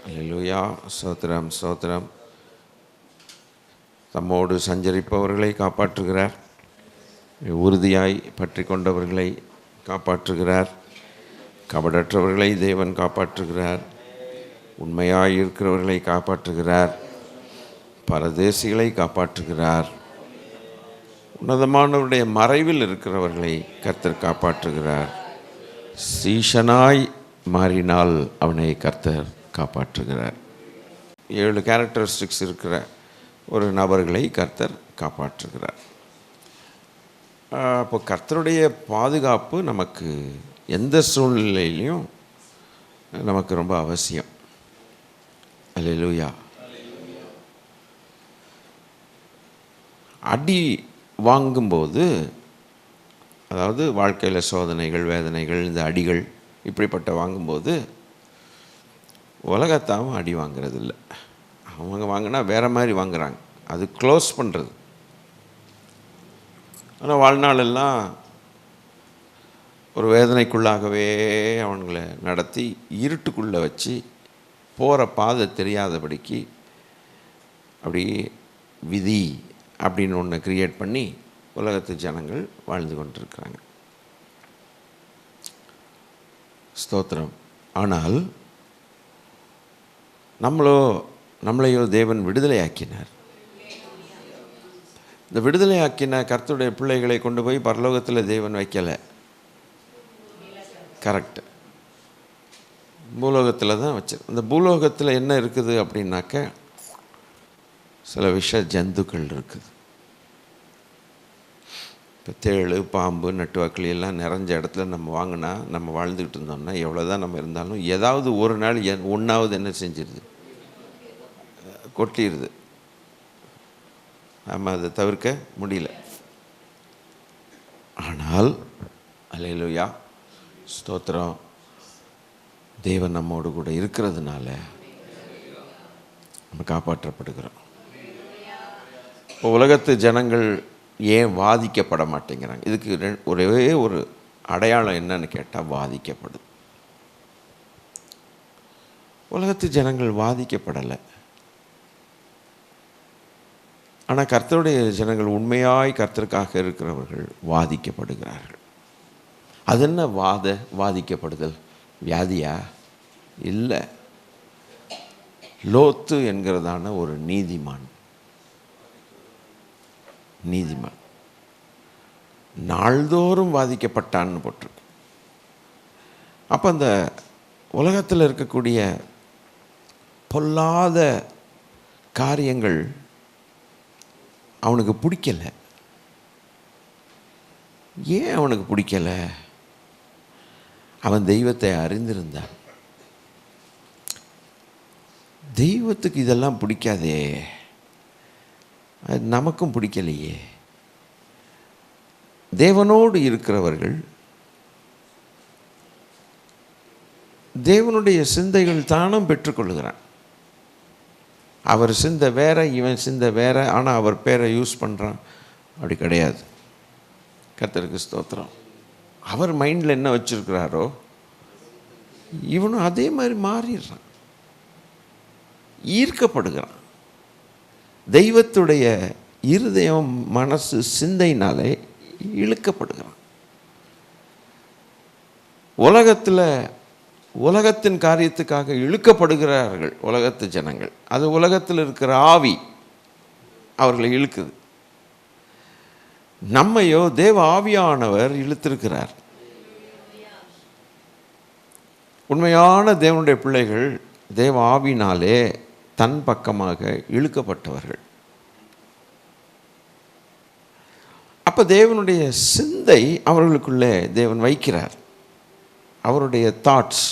அல்லேலூயா. ஸ்தோத்திரம் ஸ்தோத்திரம். தம்மோடு சஞ்சரிப்பவர்களை காப்பாற்றுகிறார். உறுதியாய் பற்றி கொண்டவர்களை காப்பாற்றுகிறார். கபடற்றவர்களை தேவன் காப்பாற்றுகிறார். உண்மையாய் இருக்கிறவர்களை காப்பாற்றுகிறார். பரதேசிகளை காப்பாற்றுகிறார். உன்னதமானவருடைய மறைவில் இருக்கிறவர்களை கர்த்தர் காப்பாற்றுகிறார். சீஷனாய் மாறினால் அவனை கர்த்தர் காப்பாற்றுகிறார். 7 கேரக்டரிஸ்டிக்ஸ் இருக்கிற ஒரு நபர்களை கர்த்தர் காப்பாற்றுகிறார். அப்போ கர்த்தருடைய பாதுகாப்பு நமக்கு எந்த சூழ்நிலையிலையும் நமக்கு ரொம்ப அவசியம். அல்லேலூயா. அடி வாங்கும்போது, அதாவது வாழ்க்கையில் சோதனைகள், வேதனைகள், இந்த அடிகள் இப்படிப்பட்ட வாங்கும்போது உலகத்தாவும் அடி வாங்கிறது இல்லை. அவங்க வாங்கினா வேறு மாதிரி வாங்குகிறாங்க. அது க்ளோஸ் பண்ணுறது. ஆனால் வாழ்நாளெல்லாம் ஒரு வேதனைக்குள்ளாகவே அவங்கள நடத்தி இருட்டுக்குள்ளே வச்சு போகிற பாதை தெரியாதபடிக்கு அப்படி விதி அப்படின்னு ஒன்று க்ரியேட் பண்ணி உலகத்து ஜனங்கள் வாழ்ந்து கொண்டிருக்கிறாங்க. ஸ்தோத்திரம். ஆனால் நம்மளையோ தேவன் விடுதலை ஆக்கினார். இந்த விடுதலை ஆக்கின கர்த்தருடைய பிள்ளைகளை கொண்டு போய் பரலோகத்தில் தேவன் வைக்கலை. கரெக்டு. பூலோகத்தில் தான் வச்சு. இந்த பூலோகத்தில் என்ன இருக்குது அப்படின்னாக்க, சில விஷ ஜந்துக்கள் இருக்குது. இப்போ தேள், பாம்பு, நட்டுவாக்கிளி எல்லாம் நிறைஞ்ச இடத்துல நம்ம வாங்கினா, நம்ம வாழ்ந்துக்கிட்டு இருந்தோம்னா, எவ்வளோ தான் நம்ம இருந்தாலும் ஏதாவது ஒரு நாள் ஒன்றாவது என்ன செஞ்சிருது, கொட்டிடுது. நம்ம அதை தவிர்க்க முடியல. ஆனால் அல்லேலூயா, ஸ்தோத்திரம், தேவன் நம்மோடு கூட இருக்கிறதுனால நம்ம காப்பாற்றப்படுகிறோம். இப்போ உலகத்து ஜனங்கள் ஏன் வாதிக்கப்பட மாட்டேங்கிறாங்க? இதுக்கு ஒரே ஒரு அடையாளம் என்னன்னு கேட்டால், வாதிக்கப்படுது. உலகத்து ஜனங்கள் வாதிக்கப்படலை. ஆனால் கர்த்தருடைய ஜனங்கள், உண்மையாய் கர்த்தருக்காக இருக்கிறவர்கள் வாதிக்கப்படுகிறார்கள். அது என்ன வாதிக்கப்படுதல்? வியாதியா? இல்லை. லோத்து என்கிறதான ஒரு நீதிமான் நாள்தோறும் வாதிக்கப்பட்டான்னு போட்டிருக்கு. அப்போ அந்த உலகத்தில் இருக்கக்கூடிய பொல்லாத காரியங்கள் அவனுக்கு பிடிக்கலை. ஏன் அவனுக்கு பிடிக்கலை? அவன் தெய்வத்தை அறிந்திருந்தான். தெய்வத்துக்கு இதெல்லாம் பிடிக்காதே, அது நமக்கும் பிடிக்கலையே. தேவனோடு இருக்கிறவர்கள் தேவனுடைய சிந்தைகள் தானும் பெற்றுக்கொள்கிறான். அவர் சிந்தை வேற, இவன் சிந்தை வேற. ஆனால் அவர் பேரை யூஸ் பண்ணுறான். அப்படி கிடையாது. கர்த்தருக்கு ஸ்தோத்திரம். அவர் மைண்டில் என்ன வச்சுருக்கிறாரோ இவனும் அதே மாதிரி மாறிடுறான், ஈர்க்கப்படுகிறான். தெய்வத்துடைய இருதயம், மனசு, சிந்தையினாலே இழுக்கப்படுகிறான். உலகத்தின் காரியத்துக்காக இழுக்கப்படுகிறார்கள் உலகத்து ஜனங்கள். அது உலகத்தில் இருக்கிற ஆவி அவர்களை இழுக்குது. நம்மையோ தேவ ஆவியானவர் இழுத்திருக்கிறார். உண்மையான தேவனுடைய பிள்ளைகள் தேவ ஆவினாலே தன் பக்கமாக இழுக்கப்பட்டவர்கள். அப்போ தேவனுடைய சிந்தை அவர்களுக்குள்ளே தேவன் வைக்கிறார். அவருடைய தாட்ஸ்,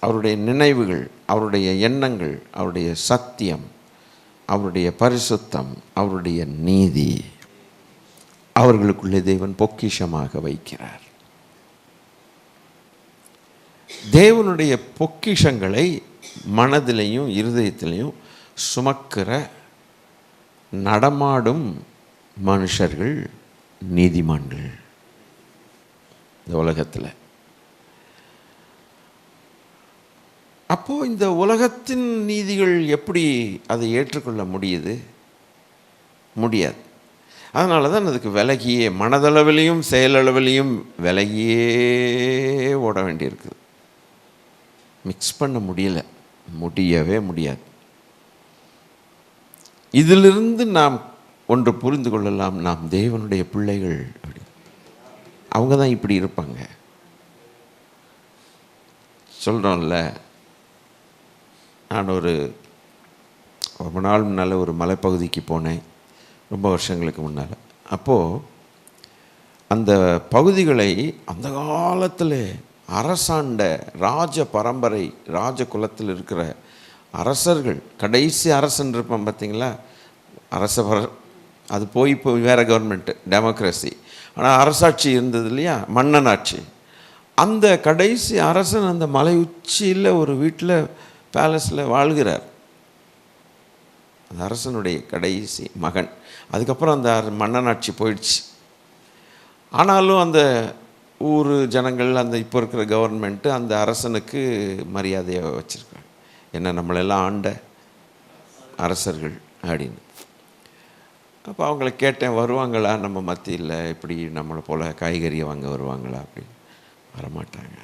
அவருடைய நினைவுகள், அவருடைய எண்ணங்கள், அவருடைய சத்தியம், அவருடைய பரிசுத்தம், அவருடைய நீதி அவர்களுக்குள்ளே தேவன் பொக்கிஷமாக வைக்கிறார். தேவனுடைய பொக்கிஷங்களை மனதிலையும் இருதயத்திலையும் சுமக்கிற நடமாடும் மனுஷர்கள் நீதிமான்கள் இந்த உலகத்தில். அப்போது இந்த உலகத்தின் நீதிகள் எப்படி அதை ஏற்றுக்கொள்ள முடியாது. அதனால தான் அதுக்கு விலகியே, மனதளவிலையும் செயலளவிலையும் விலகியே ஓட வேண்டியிருக்குது. மிக்ஸ் பண்ண முடியவே முடியாது. இதிலிருந்து நாம் ஒன்று புரிந்து கொள்ளலாம், நாம் தேவனுடைய பிள்ளைகள் அப்படி. அவங்க தான் இப்படி இருப்பாங்க. சொல்கிறோம்ல, நான் ரொம்ப நாள் முன்னால் ஒரு மலைப்பகுதிக்கு போனேன், ரொம்ப வருஷங்களுக்கு முன்னால். அப்போது அந்த பகுதிகளை அந்த காலத்தில் அரசாண்ட ராஜ பரம்பரை, ராஜ குலத்தில் இருக்கிற அரசர்கள், கடைசி அரசன் இருப்பான் பார்த்தீங்களா, அது போய் வேறு கவர்மெண்ட்டு, டெமோக்ரஸி. ஆனால் அரசாட்சி இருந்தது இல்லையா, மன்னன் ஆட்சி. அந்த கடைசி அரசன் அந்த மலை உச்சியில் ஒரு வீட்டில், பேலஸில் வாழ்கிறார். அந்த அரசனுடைய கடைசி மகன். அதுக்கப்புறம் அந்த மன்னனாட்சி போயிடுச்சு. ஆனாலும் அந்த ஊர் ஜனங்கள், அந்த இப்போ இருக்கிற கவர்மெண்ட்டு அந்த அரசனுக்கு மரியாதையை வச்சுருக்காங்க. என்ன, நம்மளெல்லாம் ஆண்ட அரசர்கள் அப்படின்னு. அப்போ அவங்கள கேட்டேன், வருவாங்களா நம்ம மத்தியில், இப்படி நம்மளை போல் காய்கறியை வாங்க வருவாங்களா அப்படின்னு. வரமாட்டாங்க.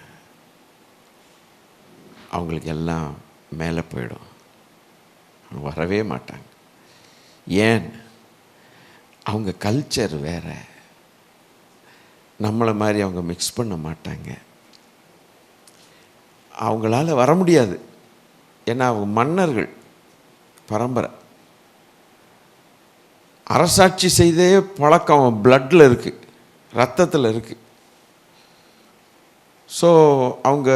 அவங்களுக்கு எல்லாம் மேலே போயிடும், வரவே மாட்டாங்க. ஏன்? அவங்க கல்ச்சர் வேறு, நம்மளை மாதிரி அவங்க மிக்ஸ் பண்ண மாட்டாங்க. அவங்களால வர முடியாது. ஏன்னா அவங்க மன்னர்கள் பரம்பரை, அரசாட்சி செய்தே பழக்கம் பிளட்டில் இருக்குது, ரத்தத்தில் இருக்குது. ஸோ அவங்க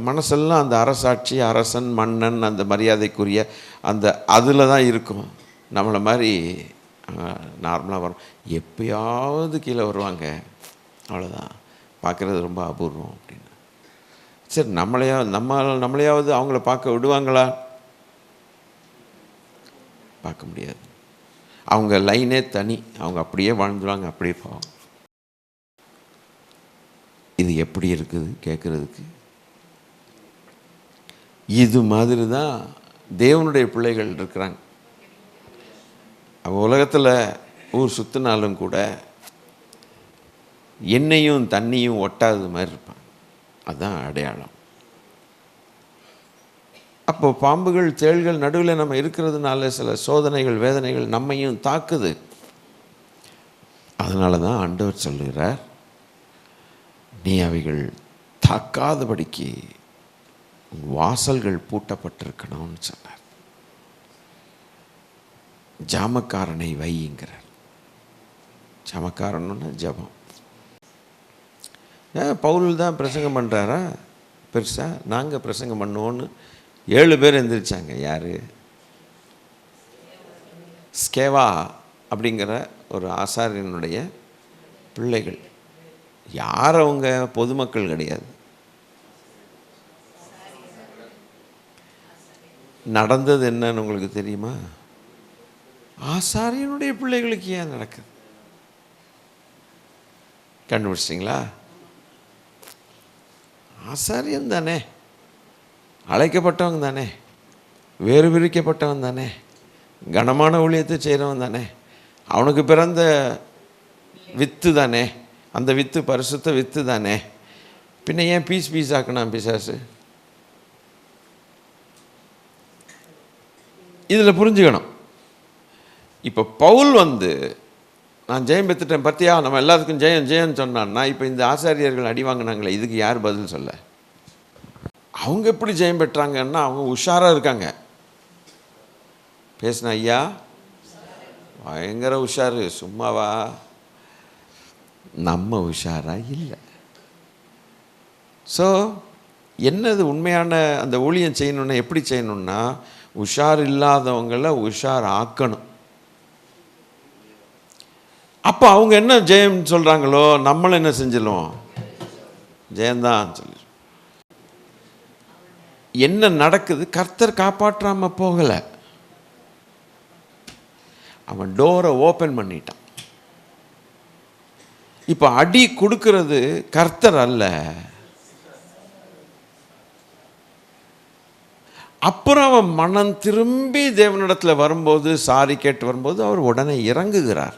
மனசெல்லாம் அந்த அரசாட்சி, அரசன், மன்னன், அந்த மரியாதைக்குரிய அந்த அதில் தான் இருக்கும். நம்மளை மாதிரி நார்மலாக வரும், எப்பயாவது கீழே வருவாங்க, அவ்வளோதான். பார்க்குறது ரொம்ப அபூர்வம் அப்படின்னு. சரி, நம்மளையாவது அவங்கள பார்க்க விடுவாங்களா? பார்க்க முடியாது. அவங்க லைனே தனி, அவங்க அப்படியே வாழ்ந்துடுவாங்க, அப்படியே போவாங்க. இது எப்படி இருக்குது கேட்குறதுக்கு? இது மாதிரி தான் தேவனுடைய பிள்ளைகள் இருக்கிறாங்க. அவங்க உலகத்தில் ஊர் சுற்றினாலும் கூட எண்ணெயும் தண்ணியும் ஒட்டாத மாதிரி இருப்பாங்க. அதுதான் அடையாளம். அப்போ பாம்புகள், தேள்கள் நடுவில் நம்ம இருக்கிறதுனால சில சோதனைகள், வேதனைகள் நம்மையும் தாக்குது. அதனால தான் ஆண்டவர் சொல்லுகிறார், நீ அவைகள் தாக்காதபடிக்கு வாசல்கள் பூட்டப்பட்டிருக்கணும்னு சொன்னார். ஜாமக்காரனை வைங்கிறார். ஜாமக்காரன்னு ஜபம். பவுல் தான் பிரசங்கம் பண்ணுறாரா பெருசாக? நாங்கள் பிரசங்கம் பண்ணுவோன்னு 7 பேர் எந்திரிச்சாங்க. யார்? ஸ்கேவா அப்படிங்கிற ஒரு ஆசாரியனுடைய பிள்ளைகள். யார் அவங்க? பொதுமக்கள் கிடையாது. நடந்தது என்னன்னு உங்களுக்கு தெரியுமா? ஆசாரியனுடைய பிள்ளைகளுக்கு ஏன் நடக்குது? கண்டுபிடிச்சிட்டிங்களா? ஆசாரியன் தானே, அழைக்கப்பட்டவங்க தானே, வேறு பிரிக்கப்பட்டவன் தானே, கனமான ஊழியத்தை செய்கிறவன் தானே, அவனுக்கு பிறந்த வித்து தானே, அந்த வித்து பரிசுத்த வித்து தானே. பின்ன ஏன் பீஸ் ஆக்கணும் பிசாசு? இதில் புரிஞ்சுக்கணும். இப்போ பவுல் நான் ஜெயம் பெற்றுட்டேன் பற்றியா, நம்ம எல்லாத்துக்கும் ஜெயன்னு சொன்னான்னா, இப்போ இந்த ஆசாரியர்கள் அடி வாங்கினாங்களே, இதுக்கு யார் பதில் சொல்ல? அவங்க எப்படி ஜெயம் பெற்றாங்கன்னா, அவங்க உஷாராக இருக்காங்க. பேசின ஐயா பயங்கர உஷாரு, சும்மாவா? நம்ம உஷாராக இல்லை. ஸோ என்னது உண்மையான அந்த ஊழியம் செய்யணுன்னா எப்படி செய்யணுன்னா, உஷார் இல்லாதவங்களை உஷார் ஆக்கணும். அப்போ அவங்க என்ன ஜெயம் சொல்கிறாங்களோ, நம்மளும் என்ன செஞ்சிடுவோம்? ஜெயந்தான் சொல்லி. என்ன நடக்குது? கர்த்தர் காப்பாற்றாமல் போகலை, அவன் டோரை ஓப்பன் பண்ணிட்டான். இப்போ அடி கொடுக்கிறது கர்த்தர் அல்ல, அப்புறம் அவன் மனம் திரும்பி தேவனிடத்தில் வரும்போது, சாரி கேட்டு வரும்போது அவர் உடனே இறங்குகிறார்.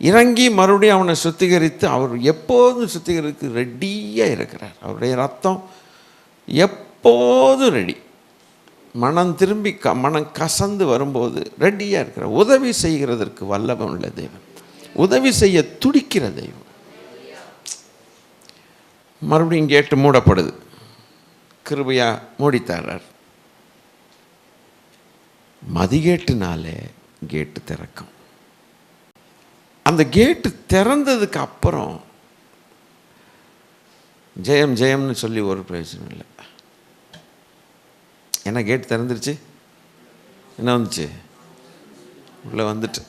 இறங்கி மறுபடியும் அவனை சுத்திகரித்து, அவர் எப்போதும் சுத்திகரித்து ரெடியாக இருக்கிறார். அவருடைய ரத்தம் எப்போதும் ரெடி. மனம் திரும்பி மனம் கசந்து வரும்போது ரெடியாக இருக்கிறார். உதவி செய்கிறதற்கு வல்லவன் உள்ள தேவன், உதவி செய்ய துடிக்கிற தெய்வம். மறுபடியும் கேட்டு மூடப்படுது. கிருபையா மூடித்தாரார். மதிகேட்டுனாலே கேட்டு திறக்கும். அந்த கேட்டு திறந்ததுக்கு அப்புறம் ஜெயம் ஜெயம்னு சொல்லி ஒரு பிரயோஜனம் இல்லை. ஏன்னா கேட்டு திறந்துருச்சு. என்ன வந்துச்சு? உள்ளே வந்துருச்சு.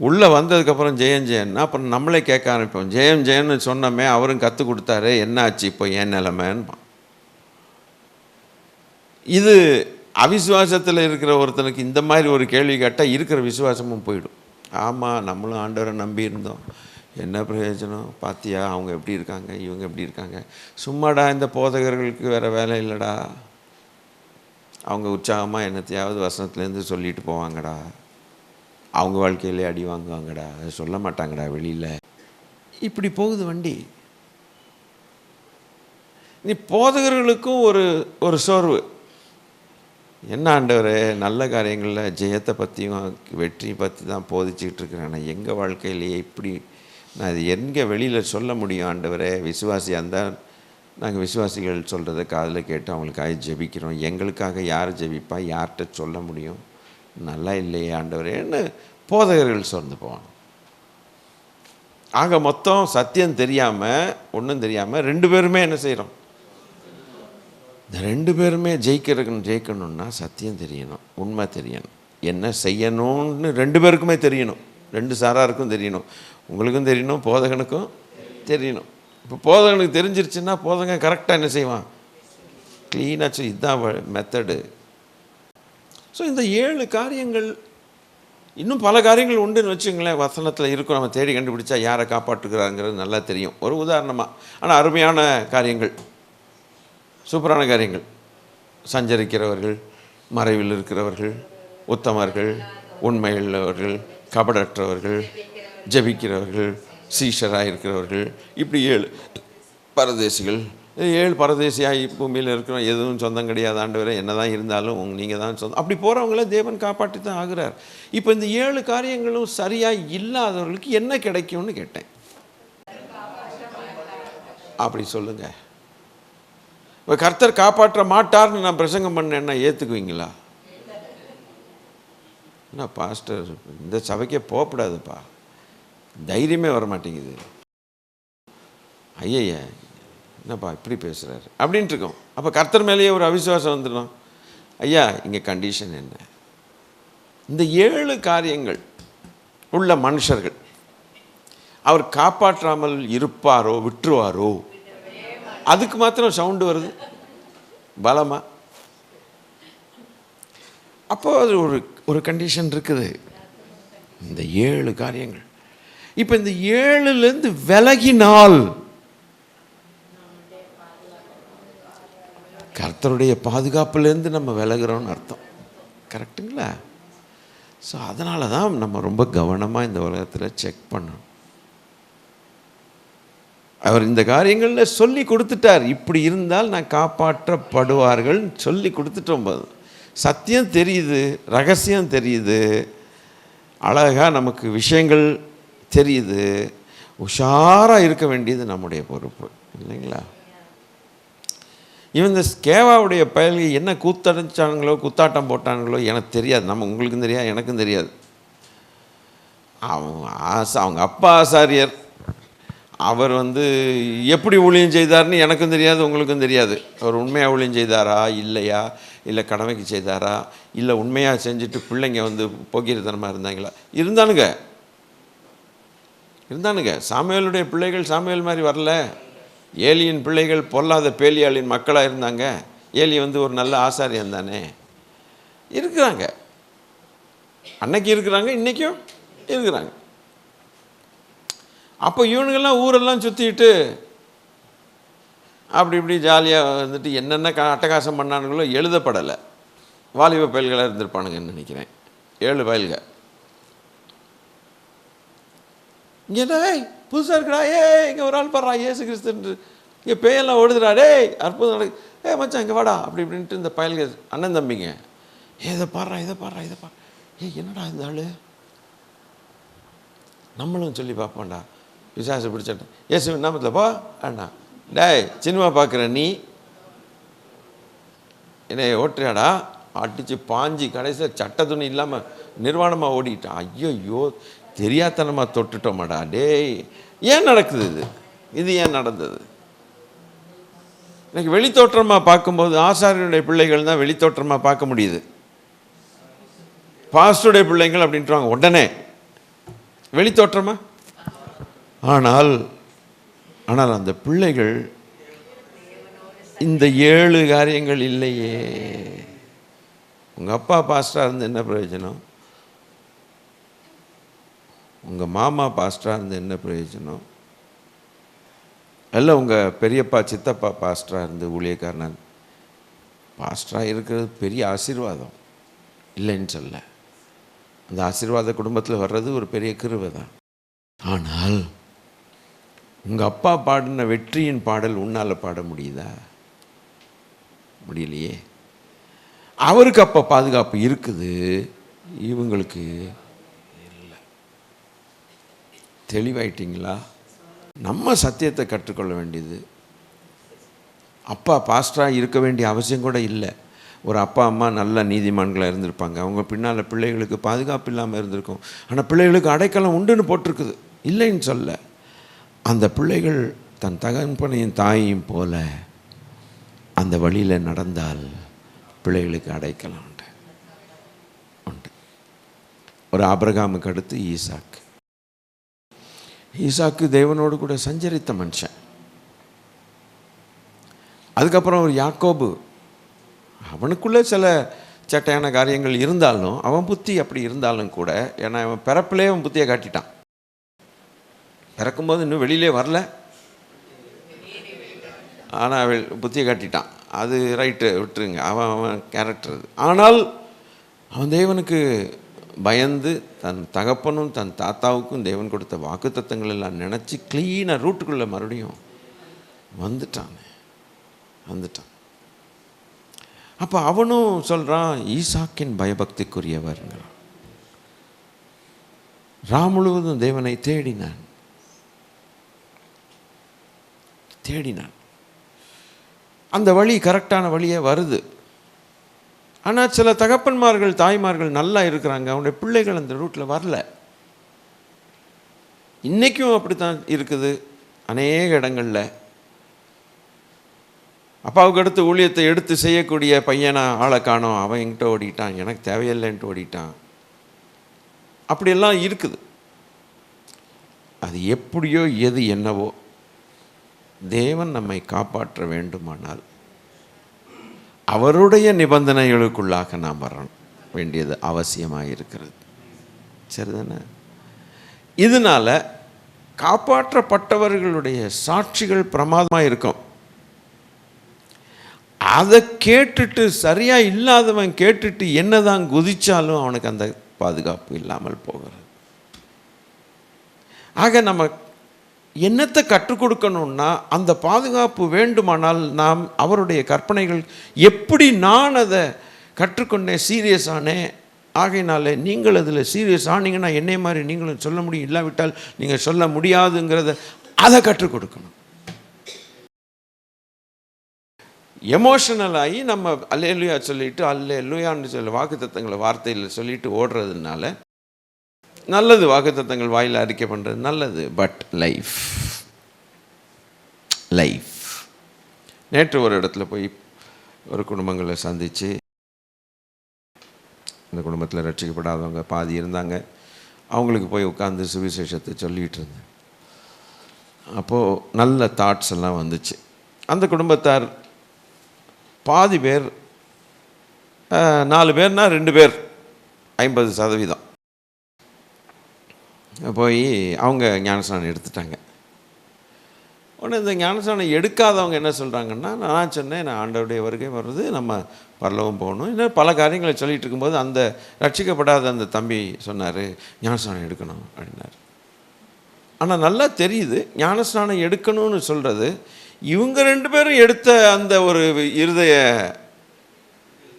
உள்ளே வந்ததுக்கப்புறம் ஜெயம் ஜெயன்னா அப்புறம் நம்மளே கேட்க ஆரம்பிப்போம். ஜெயம் ஜெயன்னு சொன்னோமே, அவரும் கற்றுக் கொடுத்தாரு, என்ன ஆச்சு இப்போ என் நிலைமைன்னு. இது அவிசுவாசத்தில் இருக்கிற ஒருத்தனுக்கு இந்த மாதிரி ஒரு கேள்வி கேட்டால் இருக்கிற விசுவாசமும் போயிடும். ஆமாம், நம்மளும் ஆண்டவரை நம்பி இருந்தோம், என்ன பிரயோஜனம்? பார்த்தியா அவங்க எப்படி இருக்காங்க, இவங்க எப்படி இருக்காங்க. சும்மாடா, இந்த போதகர்களுக்கு வேறு வேலை இல்லைடா. அவங்க உற்சாகமாக என்னத்தையாவது வசனத்துலேருந்து சொல்லிட்டு போவாங்கடா, அவங்க வாழ்க்கையிலே அடி வாங்குவாங்கடா, அதை சொல்ல மாட்டாங்கடா வெளியில். இப்படி போகுது வண்டி. நீ போதகர்களுக்கும் ஒரு சோர்வு. என்ன ஆண்டவரே, நல்ல காரியங்களில் ஜெயத்தை பற்றியும் வெற்றி பற்றி தான் போதிச்சுக்கிட்டு இருக்கிறேன், ஆனால் எங்கள் வாழ்க்கையிலேயே இப்படி நான் இது எங்கே வெளியில் சொல்ல முடியும் ஆண்டவரே? விசுவாசியாக இருந்தால் நாங்கள் விசுவாசிகள் சொல்கிறத காதில் கேட்டு அவங்களுக்காக ஜெபிக்கிறோம், எங்களுக்காக யார் ஜெபிப்பா, யார்கிட்ட சொல்ல முடியும்? நல்லா இல்லையே ஆண்டவரேன்னு போதகர்கள் சொர்ந்து போவாங்க. ஆக மொத்தம் சத்தியம் தெரியாமல், ஒன்றும் தெரியாமல் 2 பேருமே என்ன செய்கிறோம்? இந்த 2 பேருமே ஜெயிக்கணும்னா சத்தியம் தெரியணும், உண்மை தெரியணும், என்ன செய்யணும்னு 2 பேருக்குமே தெரியணும். 2 சாராருக்கும் தெரியணும். உங்களுக்கும் தெரியணும், போதகனுக்கும் தெரியணும். இப்போ போதகனுக்கு தெரிஞ்சிருச்சுன்னா போதகன் கரெக்டாக என்ன செய்வான்? க்ளீனாச்சு. இதுதான் மெத்தடு. ஸோ இந்த 7 காரியங்கள், இன்னும் பல காரியங்கள் உண்டுன்னு வச்சுங்களேன். வசனத்தில் இருக்கும், நம்ம தேடி கண்டுபிடிச்சா யாரை காப்பாற்றுகிறாங்கிறது நல்லா தெரியும். ஒரு உதாரணமாக, ஆனால் அருமையான காரியங்கள், சூப்பரான காரியங்கள். சஞ்சரிக்கிறவர்கள், மறைவில் இருக்கிறவர்கள், உத்தமர்கள், உண்மையுள்ளவர்கள், கபடற்றவர்கள், ஜெபிக்கிறவர்கள், சீஷராக இருக்கிறவர்கள், இப்படி 7 பரதேசிகள். 7 பரதேசியாக பூமியில் இருக்கிறோம், எதுவும் சொந்தம் கிடையாது ஆண்டவரே, என்ன தான் இருந்தாலும் நீங்கள் தான் சொந்தம். அப்படி போகிறவங்கள தேவன் காப்பாற்றி தான் ஆகிறார். இப்போ இந்த 7 காரியங்களும் சரியாக இல்லாதவர்களுக்கு என்ன கிடைக்கும்னு கேட்டேன். அப்படி சொல்லுங்கள். இப்போ கர்த்தர் காப்பாற்ற மாட்டார்னு நான் பிரசங்கம் பண்ணேன்னா ஏற்றுக்குவீங்களா? என்ன பாஸ்டர், இந்த சபைக்கே போகக்கூடாதுப்பா, தைரியமே வர மாட்டேங்குது, ஐயா என்னப்பா இப்படி பேசுகிறாரு அப்படின்ட்டு இருக்கோம். அப்போ கர்த்தர் மேலேயே ஒரு அவிசுவாசம் வந்துடும். ஐயா, இங்கே கண்டிஷன் என்ன? இந்த 7 காரியங்கள் உள்ள மனுஷர்கள் அவர் காப்பாற்றாமல் இருப்பாரோ விட்டுருவாரோ? அதுக்கு மாத்திரம் சவுண்டு வருது பலமா. அப்போ அது ஒரு கண்டிஷன் இருக்குது. இந்த 7 காரியங்கள். இப்போ இந்த 7லேருந்து விலகினால் கர்த்தருடைய பாதுகாப்புலேருந்து நம்ம விலகிறோன்னு அர்த்தம். கரெக்டுங்களா? ஸோ அதனால தான் நம்ம ரொம்ப கவனமாக இந்த உலகத்தில் செக் பண்ணணும். அவர் இந்த காரியங்களில் சொல்லி கொடுத்துட்டார், இப்படி இருந்தால் நான் காப்பாற்றப்படுவார்கள் சொல்லி கொடுத்துட்டோம். சத்தியம் தெரியுது, ரகசியம் தெரியுது, அழகாக நமக்கு விஷயங்கள் தெரியுது. உஷாராக இருக்க வேண்டியது நம்முடைய பொறுப்பு இல்லைங்களா? இவன் இந்த ஸ்கேவாவுடைய பயல்கள் என்ன கூத்தடைச்சானுங்களோ குத்தாட்டம் போட்டானுங்களோ எனக்கு தெரியாது. உங்களுக்கும் தெரியாது, எனக்கும் தெரியாது. அவங்க அப்பா ஆசாரியர், அவர் எப்படி ஊழியம் செய்தார்னு எனக்கும் தெரியாது, உங்களுக்கும் தெரியாது. அவர் உண்மையாக ஊழியம் செய்தாரா இல்லையா, இல்லை கடமைக்கு செய்தாரா, இல்லை உண்மையாக செஞ்சுட்டு பிள்ளைங்க போக்கிரித்தனமாக இருந்தானுங்க. சாமுவேலுடைய பிள்ளைகள் சாமுவேல் மாதிரி வரல. ஏலியின் பிள்ளைகள் பொல்லாத பேலியாளின் மக்களாக இருந்தாங்க. ஏலி ஒரு நல்ல ஆசாரியன் தானே. இருக்கிறாங்க, அன்னைக்கு இருக்கிறாங்க, இன்றைக்கும் இருக்கிறாங்க. அப்போ இவனுங்கெல்லாம் ஊரெல்லாம் சுற்றிட்டு அப்படி இப்படி ஜாலியாக வந்துட்டு என்னென்ன அட்டகாசம் பண்ணானுங்களோ எழுதப்படலை. வாலிப பயல்களாக இருந்திருப்பானுங்கன்னு நினைக்கிறேன். 7 பயல்க. இங்கே புதுசாக இருக்கிறா, இங்கே ஒரு ஆள் பாடுறா ஏசு கிறிஸ்துன்று, இங்கே பேயெல்லாம் ஓடுதுடா, அற்புதம் நடக்கு, மச்சான் இங்கே வாடா அப்படி இப்படின்ட்டு இந்த பயல்க அண்ணன் தம்பிங்க இதை பாடுறா இதை பாடுறா இதை பாடுறா, என்னடா இந்த ஆள், நம்மளும் சொல்லி பார்ப்போம்டா, பிசாசு பிடிச்சேன் ஏசு நாமத்தில் போ அண்ணா, சினிமா பார்க்குற நீ என்னை ஓட்டுறியாடா, அடித்து பாஞ்சி கடைசியில் சட்ட துணி இல்லாமல் நிர்வாணமாக ஓடிட்டான். ஐயோ தெரியாதனமாக தொட்டுட்டோமாடா, ஏன் நடக்குது இது ஏன் நடந்தது? எனக்கு வெளித்தோற்றமாக பார்க்கும்போது ஆசாரியனுடைய பிள்ளைகள் தான் வெளித்தோற்றமாக பார்க்க முடியுது. பாஸ்டருடைய பிள்ளைங்கள் அப்படின்றாங்க உடனே வெளித்தோற்றமா. ஆனால் அந்த பிள்ளைகள் இந்த 7 காரியங்கள் இல்லையே. உங்கள் அப்பா பாஸ்டராக இருந்து என்ன பிரயோஜனம்? உங்கள் மாமா பாஸ்டராக இருந்து என்ன பிரயோஜனம்? இல்லை உங்கள் பெரியப்பா சித்தப்பா பாஸ்டராக இருந்து ஊழியக்காரன் பாஸ்டராக இருக்கிறது பெரிய ஆசீர்வாதம் இல்லைன்னு சொல்ல. அந்த ஆசீர்வாத குடும்பத்தில் வர்றது ஒரு பெரிய கிருபை தான். ஆனால் உங்கள் அப்பா பாடின வெற்றியின் பாடல் உன்னால் பாட முடியுதா? முடியலையே. அவருக்கு அப்போ பாதுகாப்பு இருக்குது, இவங்களுக்கு இல்லை. தெளிவாயிட்டிங்களா? நம்ம சத்தியத்தை கற்றுக்கொள்ள வேண்டியது. அப்பா பாஸ்டராக இருக்க வேண்டிய அவசியம் கூட இல்லை. ஒரு அப்பா அம்மா நல்ல நீதிமான்களாக இருந்திருப்பாங்க, அவங்க பின்னால் பிள்ளைகளுக்கு பாதுகாப்பு இல்லாமல் இருந்திருக்கும். ஆனால் பிள்ளைகளுக்கு அடைக்கலம் உண்டுன்னு போட்டிருக்குது, இல்லைன்னு சொல்ல. அந்த பிள்ளைகள் தன் தகப்பனையும் தாயையும் போல அந்த வழியில் நடந்தால் பிள்ளைகளுக்கு அடைக்கலாம் உண்டு. ஒரு ஆபிரகாமுக்கு அடுத்து ஈசாக்கு தேவனோடு கூட சஞ்சரித்த மனுஷன். அதுக்கப்புறம் ஒரு யாக்கோபு, அவனுக்குள்ளே சில சட்டையான காரியங்கள் இருந்தாலும் அவன் புத்தி அப்படி இருந்தாலும் கூட, ஏன்னா அவன் பிறப்பிலே அவன் புத்தியை காட்டிட்டான். பிறக்கும்போது இன்னும் வெளியிலே வரல, ஆனால் அவள் புத்தியை காட்டிட்டான். அது ரைட்டு, விட்டுருங்க, அவன் கேரக்டர் அது. ஆனால் அவன் தேவனுக்கு பயந்து தன் தகப்பனும் தன் தாத்தாவுக்கும் தேவன் கொடுத்த வாக்குத்தத்தங்கள் எல்லாம் நினச்சி க்ளீனாக ரூட்டுக்குள்ளே மறுபடியும் வந்துட்டான். அப்போ அவனும் சொல்கிறான், ஈசாக்கின் பயபக்திக்குரியவர்ங்கிறான். முழுவதும் தேவனை தேடினான். அந்த வழி கரெக்டான வழியே வருது. ஆனால் சில தகப்பன்மார்கள் தாய்மார்கள் நல்லா இருக்கிறாங்க, அவனுடைய பிள்ளைகள் அந்த ரூட்டில் வரல. இன்றைக்கும் அப்படி தான் இருக்குது அநேக இடங்களில். அப்பாவுக்கு அடுத்து ஊழியத்தை எடுத்து செய்யக்கூடிய பையனை ஆளை காணோம், அவன் என்கிட்ட ஓடிட்டான், எனக்கு தேவையில்லைன்ட்டு ஓடிட்டான். அப்படியெல்லாம் இருக்குது. அது எப்படியோ எது என்னவோ, தேவன் நம்மை காப்பாற்ற வேண்டுமானால் அவருடைய நிபந்தனைகளுக்குள்ளாக நாம் வர வேண்டியது அவசியமாக இருக்கிறது. சரிதானே? இதனால் காப்பாற்றப்பட்டவர்களுடைய சாட்சிகள் பிரமாதமாக இருக்கும். அதை கேட்டுட்டு சரியாக இல்லாதவன் கேட்டுட்டு என்னதான் குதிச்சாலும் அவனுக்கு அந்த பாதுகாப்பு இல்லாமல் போகிறது. ஆக நம்ம என்னத்தை கற்றுக் கொடுக்கணும்னா, அந்த பாதுகாப்பு வேண்டுமானால் நாம் அவருடைய கற்பனைகள் எப்படி நான் அதை கற்றுக்கொண்டேன், சீரியஸ் ஆனேன். ஆகையினால நீங்கள் அதில் சீரியஸ் ஆனீங்கன்னா என்னை மாதிரி நீங்களும் சொல்ல முடியும், இல்லாவிட்டால் நீங்கள் சொல்ல முடியாதுங்கிறத அதை கற்றுக் கொடுக்கணும். எமோஷனலாகி நம்ம அல்லேலூயா சொல்லிட்டு அல்லேலூயான்னு சொல்ல வாக்குத்தத்தங்களை வார்த்தையில் சொல்லிட்டு ஓடுறதுனால நல்லது, வாக்குத்தத்தங்கள் வாயில் அறிக்கை பண்ணுறது நல்லது. பட் லைஃப் நேற்று ஒரு இடத்துல போய் ஒரு குடும்பங்களை சந்தித்து, இந்த குடும்பத்தில் ரட்சிக்கப்படாதவங்க பாதி இருந்தாங்க, அவங்களுக்கு போய் உட்காந்து சுவிசேஷத்தை சொல்லிகிட்டு இருந்தேன். அப்போது நல்ல தாட்ஸ் எல்லாம் வந்துச்சு. அந்த குடும்பத்தார் பாதி பேர், 4 பேர்னா 2 பேர் 50%, போய் அவங்க ஞானஸ்நானம் எடுத்துட்டாங்க. உடனே இந்த ஞானஸ்நானம் எடுக்காதவங்க என்ன சொல்கிறாங்கன்னா, நான் சொன்னேன், நான் ஆண்டவருடைய வருகை வருது, நம்ம பரலோகம் போகணும், இன்னும் பல காரியங்களை சொல்லிகிட்டு இருக்கும்போது அந்த ரட்சிக்கப்படாத அந்த தம்பி சொன்னார், ஞானஸ்நானம் எடுக்கணும் அப்படின்னார். ஆனால் நல்லா தெரியுது, ஞானஸ்நானம் எடுக்கணும்னு சொல்கிறது இவங்க 2 பேரும் எடுத்த அந்த ஒரு இருதய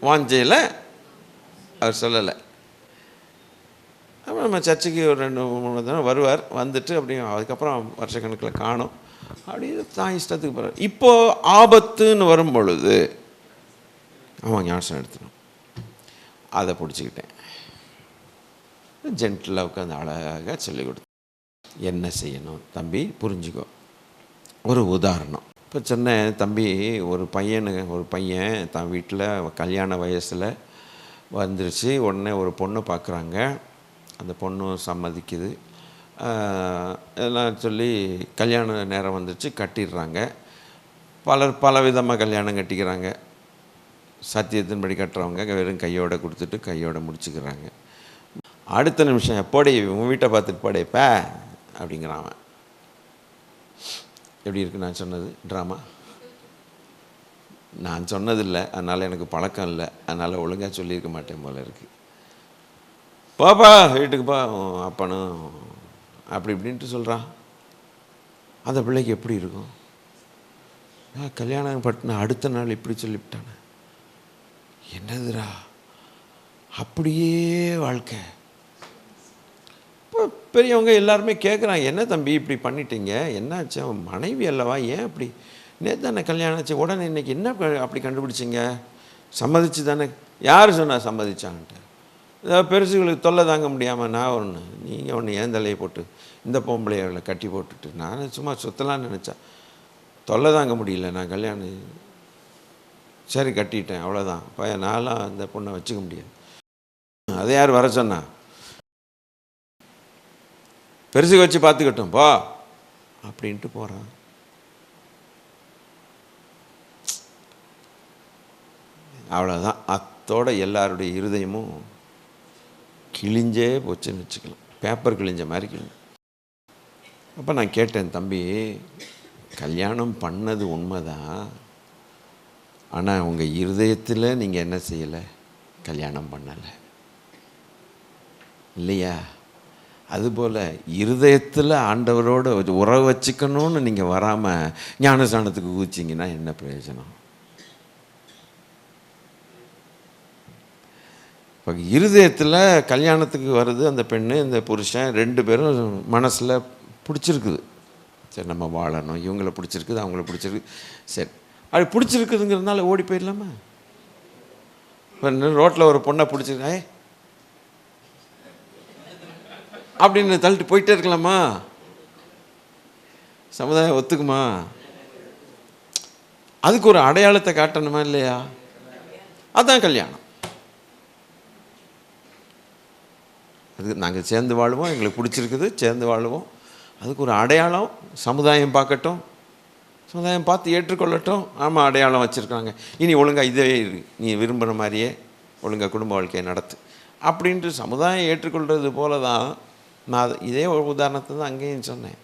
வாஞ்சையில் அவர் சொல்லலை. அப்புறம் நம்ம சர்ச்சுக்கு ஒரு 2-3 தடவை வருவார், வந்துட்டு அப்படியே அதுக்கப்புறம் வருஷக்கணக்கில் காணும், அப்படின்னு தான் இஷ்டத்துக்கு போகிறார். இப்போது ஆபத்துன்னு வரும் பொழுது அவன் ஞானஸ்நானம் எடுத்துடும். அதை பிடிச்சிக்கிட்டேன், ஜென்டிலாக உட்காந்து அழகாக சொல்லிக் கொடுத்தேன், என்ன செய்யணும் தம்பி புரிஞ்சுக்கோ. ஒரு உதாரணம் இப்போ சொன்னேன், தம்பி ஒரு பையன் தான் வீட்டில் கல்யாண வயசில் வந்துருச்சு. உடனே ஒரு பொண்ணு பார்க்குறாங்க, அந்த பொண்ணு சம்மதிக்குது, எல்லாம் சொல்லி கல்யாண நேரம் வந்துருச்சு, கட்டிடுறாங்க. பலர் பல விதமாக கல்யாணம் கட்டிக்கிறாங்க. சத்தியத்தின்படி கட்டுறவங்க வெறும் கையோடு கொடுத்துட்டு கையோடு முடிச்சுக்கிறாங்க. அடுத்த நிமிஷம் எப்போடி உங்கள் வீட்டை பார்த்துட்டு போடேப்பா அப்படிங்கிறான். எப்படி இருக்குது நான் சொன்னது ட்ராமா? நான் சொன்னதில்லை, அதனால் எனக்கு பழக்கம் இல்லை, அதனால் ஒழுங்காக சொல்லியிருக்க மாட்டேன் போல இருக்குது. பாப்பா வீட்டுக்குப்பா அப்பனும் அப்படி இப்படின்ட்டு சொல்கிறான். அந்த பிள்ளைக்கு எப்படி இருக்கும்? கல்யாணம் பட்டின அடுத்த நாள் இப்படி சொல்லிவிட்டானே, என்னதுரா அப்படியே வாழ்க்கை. இப்போ பெரியவங்க எல்லாருமே கேட்குறாங்க, என்ன தம்பி இப்படி பண்ணிட்டீங்க, என்னாச்சு, அவன் மனைவி அல்லவா, ஏன் அப்படி, நேற்று தானே கல்யாணம் ஆச்சு, உடனே இன்றைக்கி என்ன அப்படி கண்டுபிடிச்சிங்க, சம்மதிச்சு தானே, யார் சொன்னால் சம்மதிச்சான்ட்டு. ஏதாவது பெருசுகளுக்கு தொல்லை தாங்க முடியாமல் நான் ஒன்று, நீங்கள் ஒன்று ஏன் தலையை போட்டு இந்த பொம்பளையை கட்டி போட்டுட்டு நான் சும்மா சுற்றலான்னு நினச்சேன், தொல்லை தாங்க முடியல, நான் கல்யாணம் சரி கட்டிட்டேன் அவ்வளோதான், பையன் நான்லாம் அந்த பொண்ணை வச்சுக்க முடியாது. அதை யார் வர சொன்னா, பெருசுக்கு வச்சு பார்த்துக்கட்டும் போ அப்படின்ட்டு போகிறான். அவ்வளோதான், அத்தோட எல்லாருடைய இருதயமும் கிழிஞ்சே போச்சுன்னு வச்சுக்கலாம், பேப்பர் கிழிஞ்ச மாதிரி கிழிஞ்சு. அப்போ நான் கேட்டேன், தம்பி கல்யாணம் பண்ணது உண்மைதான், ஆனால் உங்கள் இருதயத்தில் நீங்கள் என்ன செய்யலை, கல்யாணம் பண்ணலை இல்லையா? அதுபோல் இருதயத்தில் ஆண்டவரோடு உறவு வச்சுக்கணும்னு நீங்கள் வராமல் ஞானஸ்நானத்துக்கு ஊச்சிங்கன்னா என்ன பிரயோஜனம்? இப்போ இருதயத்தில் கல்யாணத்துக்கு வருது அந்த பெண்ணு, இந்த புருஷன் 2 பேரும் மனசில் பிடிச்சிருக்குது, சரி நம்ம வாழணும், இவங்கள பிடிச்சிருக்குது அவங்கள பிடிச்சிருக்கு, சரி அப்படி பிடிச்சிருக்குதுங்கிறதுனால ஓடி போயிடலாமா? இப்போ ரோட்டில் ஒரு பொண்ணை பிடிச்சிருக்கா அப்படின்னு தள்ளிட்டு போயிட்டே இருக்கலாமா? சமுதாயம் ஒத்துக்குமா? அதுக்கு ஒரு அடையாளத்தை காட்டணுமா இல்லையா? அதுதான் கல்யாணம். அதுக்கு நாங்கள் சேர்ந்து வாழுவோம், எங்களுக்கு பிடிச்சிருக்குது சேர்ந்து வாழுவோம், அதுக்கு ஒரு அடையாளம் சமுதாயம் பார்க்கட்டும், சமுதாயம் பார்த்து ஏற்றுக்கொள்ளட்டும். ஆமாம் அடையாளம் வச்சுருக்காங்க, இனி ஒழுங்காக இதே நீ விரும்புகிற மாதிரியே ஒழுங்காக குடும்ப வாழ்க்கையை நடத்து அப்படின்ட்டு சமுதாயம் ஏற்றுக்கொள்வது போல தான். நான் இதே ஒரு உதாரணத்தை தான் அங்கேயும் சொன்னேன்.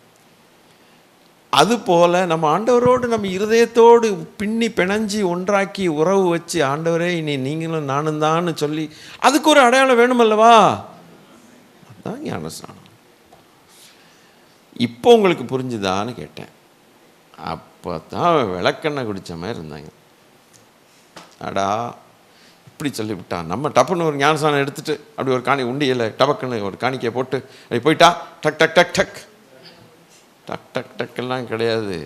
அதுபோல் நம்ம ஆண்டவரோடு நம்ம இருதயத்தோடு பின்னி பிணைஞ்சி ஒன்றாக்கி உறவு வச்சு, ஆண்டவரே இனி நீங்களும் நானும் தான்னு சொல்லி அதுக்கு ஒரு அடையாளம் வேணுமல்லவா? அதுதான் ஞானஸ்நானம். இப்போ உங்களுக்கு புரிஞ்சுதான்னு கேட்டேன். அப்போ தான் விளக்கெண்ணெய் குடித்த மாதிரி இருந்தாங்க. அடா இப்படி சொல்லிவிட்டான், நம்ம டப்புன்னு ஒரு ஞானஸ்நானம் எடுத்துகிட்டு அப்படி ஒரு உண்டியில் டபக்குன்னு ஒரு காணிக்கையை போட்டு அப்படி போயிட்டா டக் டக் டக் டக் டக் டக் டக்கெல்லாம் கிடையாது.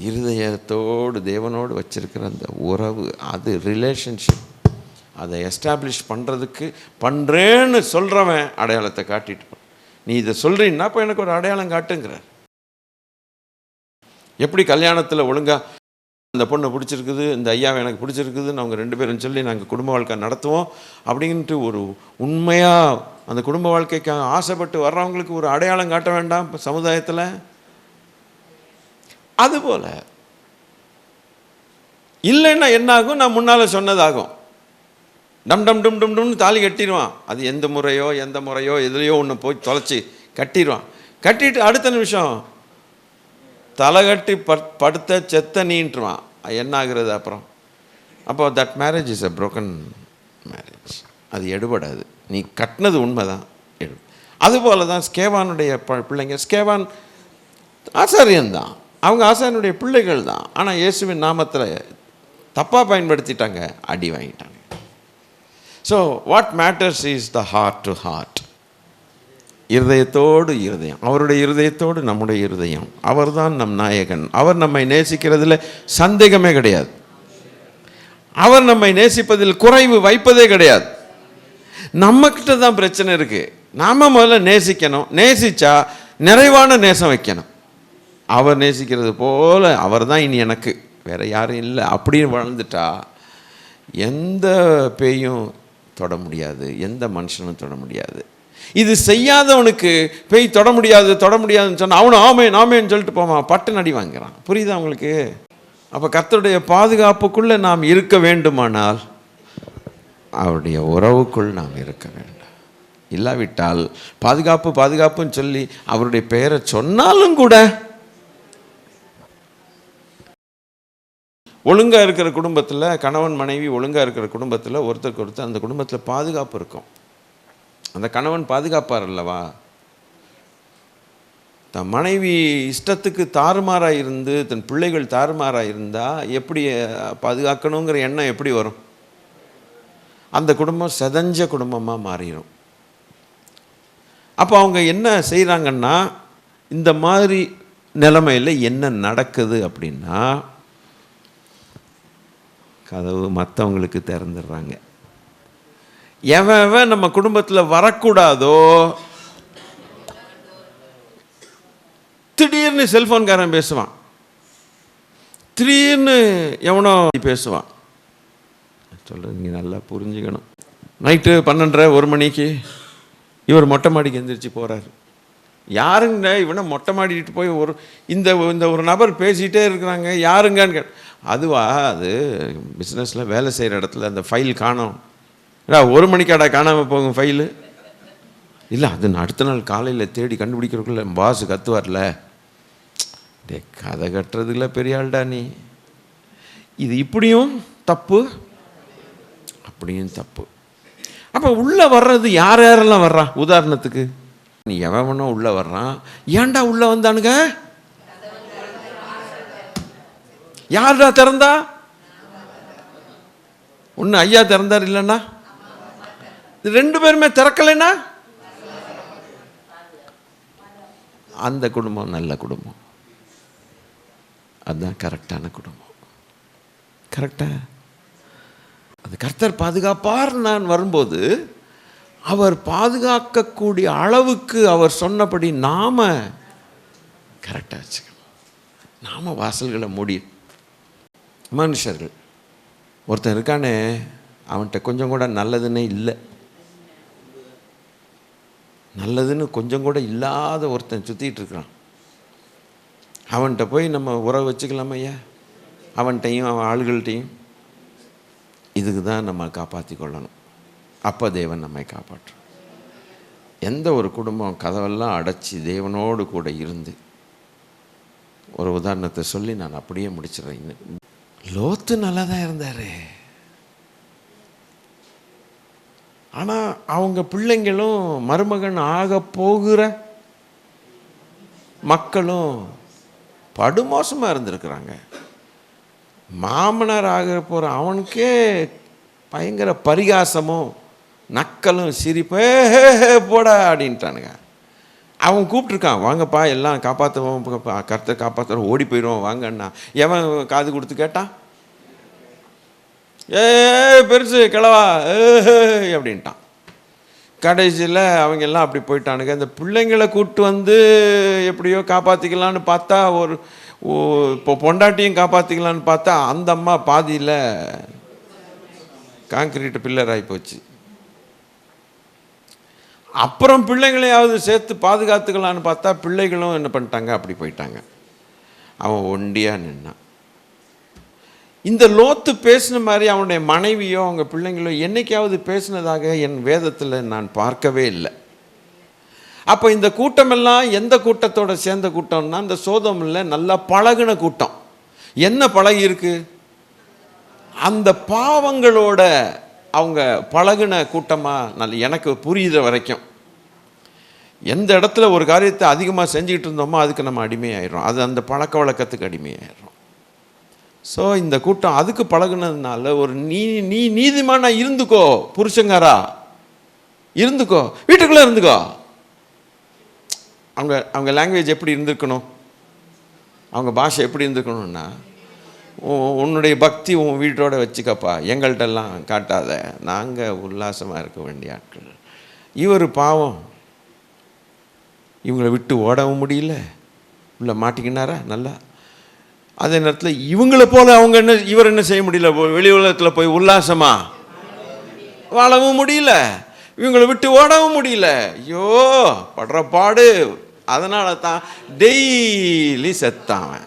இருதயத்தோடு தேவனோடு வச்சிருக்கிற அந்த உறவு, அது ரிலேஷன்ஷிப், அதை எஸ்டாப்ளிஷ் பண்ணுறதுக்கு பண்ணுறேன்னு சொல்கிறவன் அடையாளத்தை காட்டிட்டு, நீ இதை சொல்கிறீன்னா இப்போ எனக்கு ஒரு அடையாளம் காட்டுங்கிறார். எப்படி கல்யாணத்தில் ஒழுங்காக அந்த பொண்ணை பிடிச்சிருக்குது, இந்த ஐயாவை எனக்கு பிடிச்சிருக்குதுன்னு அவங்க 2 பேரும் சொல்லி நாங்கள் குடும்ப வாழ்க்கை நடத்துவோம் அப்படின்ட்டு ஒரு உண்மையாக அந்த குடும்ப வாழ்க்கைக்காக ஆசைப்பட்டு வர்றவங்களுக்கு ஒரு அடையாளம் காட்ட வேண்டாம் சமுதாயத்தில்? அதுபோல் இல்லைன்னா என்னாகும், நான் முன்னால் சொன்னதாகும். டம் டம் டும் டும் டம்னு தாலி கட்டிடுவான். அது எந்த முறையோ எதுலையோ ஒன்று போய் தொலைச்சி கட்டிடுவான். கட்டிட்டு அடுத்த நிமிஷம் தலை கட்டி படுத்த செத்த நீன்ட்டுருவான். என்ன ஆகுறது அப்புறம்? அப்போ that marriage is a broken marriage. அது எடுபடாது. நீ கட்டினது உண்மைதான், அதுபோல தான் ஸ்கேவானுடைய பிள்ளைங்க. ஸ்கேவான் ஆசாரியன்தான், அவங்க ஆசாரியனுடைய பிள்ளைகள் தான். ஆனால் இயேசுவின் நாமத்தில் தப்பாக பயன்படுத்திட்டாங்க, அடி வாங்கிட்டாங்க. So what matters is the heart to heart. இருதயத்தோடு இருதயம், அவருடைய இருதயத்தோடு நம்முடைய இருதயம். அவர் தான் நம் நாயகன். அவர் நம்மை நேசிக்கிறதுல சந்தேகமே கிடையாது. அவர் நம்மை நேசிப்பதில் குறைவு வைப்பதே கிடையாது. நம்மக்கிட்ட தான் பிரச்சனை இருக்குது. நாம் முதல்ல நேசிக்கணும். நேசித்தா நிறைவான நேசம் வைக்கணும். அவர் நேசிக்கிறது போல் அவர் தான் இனி எனக்கு, வேறு யாரும் இல்லை அப்படின்னு வாழ்ந்துட்டா எந்த பேயும் தொட முடியாது, எந்த மனுஷனும் தொட முடியாது. இது செய்யாதவனுக்கு பேய் தொட முடியாதுன்னு சொன்னால் அவனு ஆமேன்னு சொல்லிட்டு போவான், பட்டு நடி வாங்கிறான். புரியுதா உங்களுக்கு? அப்போ கர்த்தருடைய பாதுகாப்புக்குள்ளே நாம் இருக்க வேண்டுமானால் அவருடைய உறவுக்குள் நாம் இருக்க வேண்டும். இல்லாவிட்டால் பாதுகாப்புன்னு சொல்லி அவருடைய பெயரை சொன்னாலும் கூட ஒழுங்காக இருக்கிற குடும்பத்தில், கணவன் மனைவி ஒழுங்காக இருக்கிற குடும்பத்தில் ஒருத்தருக்கு ஒருத்தர் அந்த குடும்பத்தில் பாதுகாப்பு இருக்கும். அந்த கணவன் பாதுகாப்பார் அல்லவா? தன் மனைவி இஷ்டத்துக்கு தாறுமாறாக இருந்து, தன் பிள்ளைகள் தாறுமாறாக இருந்தால் எப்படி பாதுகாக்கணுங்கிற எண்ணம் எப்படி வரும்? அந்த குடும்பம் செதஞ்ச குடும்பமாக மாறிடும். அப்போ அவங்க என்ன செய்கிறாங்கன்னா, இந்த மாதிரி நிலைமையில் என்ன நடக்குது அப்படின்னா, கதவு மற்றவங்களுக்கு திறந்துடுறாங்க. எவன் நம்ம குடும்பத்தில் வரக்கூடாதோ திடீர்னு செல்ஃபோன்காரன் பேசுவான், திடீர்னு எவனோ பேசுவான். சொல்கிறது நீங்கள் நல்லா புரிஞ்சுக்கணும். நைட்டு 12:30 1 மணிக்கு இவர் மொட்டை மாடிக்கு எந்திரிச்சு போகிறார். யாருங்க இவனை மொட்டை மாடிட்டு போய் இந்த ஒரு நபர் பேசிகிட்டே இருக்கிறாங்க, யாருங்கன்னு அதுவா? அது பிஸ்னஸில் வேலை செய்கிற இடத்துல அந்த ஃபைல் காணோம். 1 மணிக்காடா காணாமல் போகும் ஃபைலு? இல்லை, அது அடுத்த நாள் காலையில் தேடி கண்டுபிடிக்கிறதுக்குள்ள பாஸ் கத்துவார்ல, டே கதை கட்டுறதுல பெரிய ஆள்டா நீ. இது இப்படியும் தப்பு, அப்படியும் தப்பு. அப்போ உள்ளே வர்றது யாரெல்லாம் வர்றா? உதாரணத்துக்கு நீ எவனோ உள்ளே வர்றான், ஏன்டா உள்ளே வந்தானுங்க? யார்டா திறந்தா? ஒன்று ஐயா திறந்தார், இல்லைன்னா 2 பேருமே திறக்கலைன்னா அந்த குடும்பம் நல்ல குடும்பம், அதுதான் கரெக்டான குடும்பம். கரெக்டா? அது கர்த்தர் பாதுகாப்பார். நான் வரும்போது அவர் பாதுகாக்கக்கூடிய அளவுக்கு அவர் சொன்னபடி நாம கரெக்டாக வச்சுக்கணும். நாம வாசல்களை மூடி. மனுஷர்கள் ஒருத்தன் இருக்கானே, அவன்கிட்ட கொஞ்சம் கூட நல்லதுன்னே இல்லை, நல்லதுன்னு கொஞ்சம் கூட இல்லாத ஒருத்தன் சுற்றிட்டு இருக்கிறான். அவன்கிட்ட போய் நம்ம உறவு வச்சுக்கலாமா ஐயா? அவன்கிட்டையும் அவன் ஆளுகள்கிட்டையும். இதுக்கு தான் நம்ம காப்பாற்றி கொள்ளணும். அப்போ தேவன் நம்மை காப்பாற்றும். எந்த ஒரு குடும்பம் கதவெல்லாம் அடைச்சி தேவனோடு கூட இருந்து, ஒரு உதாரணத்தை சொல்லி நான் அப்படியே முடிச்சிடுறேன். லோத்து நல்லா தான் இருந்தார், ஆனால் அவங்க பிள்ளைங்களும் மருமகன் ஆக போகிற மக்களும் படுமோசமாக இருந்திருக்கிறாங்க. மாமனார் ஆக போகிற அவனுக்கே பயங்கர பரிகாசமும் நக்கலும் சிரிப்பே போட அப்படின்ட்டானுங்க. அவன் கூப்பிட்ருக்கான், வாங்கப்பா எல்லாம் காப்பாற்றுவோம், கர்த்தர் காப்பாற்றுறோம், ஓடி போயிடுவோம் வாங்கண்ணா. எவன் காது கொடுத்து கேட்டான்? பெருசு கிழவா அப்படின்ட்டான். கடைசியில் அவங்க எல்லாம் அப்படி போயிட்டானுங்க. இந்த பிள்ளைங்களை கூப்பிட்டு வந்து எப்படியோ காப்பாற்றிக்கலான்னு பார்த்தா, இப்போ பொண்டாட்டியும் காப்பாற்றிக்கலான்னு பார்த்தா அந்த அம்மா பாதியில் கான்கிரீட் பில்லர் ஆகி போச்சு. அப்புறம் பிள்ளைங்களையாவது சேர்த்து பாதுகாத்துக்கலான்னு பார்த்தா பிள்ளைகளும் என்ன பண்ணிட்டாங்க, அப்படி போயிட்டாங்க. அவன் ஒண்டியாக நின்னான். இந்த லோத்து பேசின மாதிரி அவனுடைய மனைவியோ அவங்க பிள்ளைங்களோ என்னைக்காவது பேசினதாக என் வேதத்தில் நான் பார்க்கவே இல்லை. அப்போ இந்த கூட்டமெல்லாம் எந்த கூட்டத்தோட சேர்ந்த கூட்டம்னா, இந்த சோதோமில் நல்லா பழகின கூட்டம். என்ன பழகி இருக்கு? அந்த பாவங்களோட அவங்க பழகின கூட்டமாக. எனக்கு புரியுற வரைக்கும் எந்த இடத்துல ஒரு காரியத்தை அதிகமாக செஞ்சுக்கிட்டு இருந்தோமோ அதுக்கு நம்ம அடிமையாயிடுறோம். அது அந்த பழக்க வழக்கத்துக்கு அடிமையாயிடுறோம். ஸோ இந்த கூட்டம் அதுக்கு பழகுனதுனால ஒரு நீ நீதிமானா இருந்துக்கோ, புருஷங்காரா இருந்துக்கோ, வீட்டுக்குள்ளே இருந்துக்கோ. அவங்க லாங்குவேஜ் எப்படி இருந்திருக்கணும், அவங்க பாஷை எப்படி இருந்திருக்கணும்னா, உன்னுடைய பக்தி உன் வீட்டோட வச்சுக்கப்பா, எங்கள்கிட்டெல்லாம் காட்டாத, நாங்கள் உல்லாசமாக இருக்க வேண்டிய ஆட்கள். இவர் பாவம், இவங்களை விட்டு ஓடவும் முடியல, உள்ள மாட்டிக்கினாரா நல்லா. அதே நேரத்தில் இவங்களை போல இவர் என்ன செய்ய முடியல, வெளி உலகத்தில் போய் உல்லாசமாக வாழவும் முடியல, இவங்களை விட்டு ஓடவும் முடியல. ஐயோ படுற பாடு. அதனால தான் டெய்லி செத்தாவன்,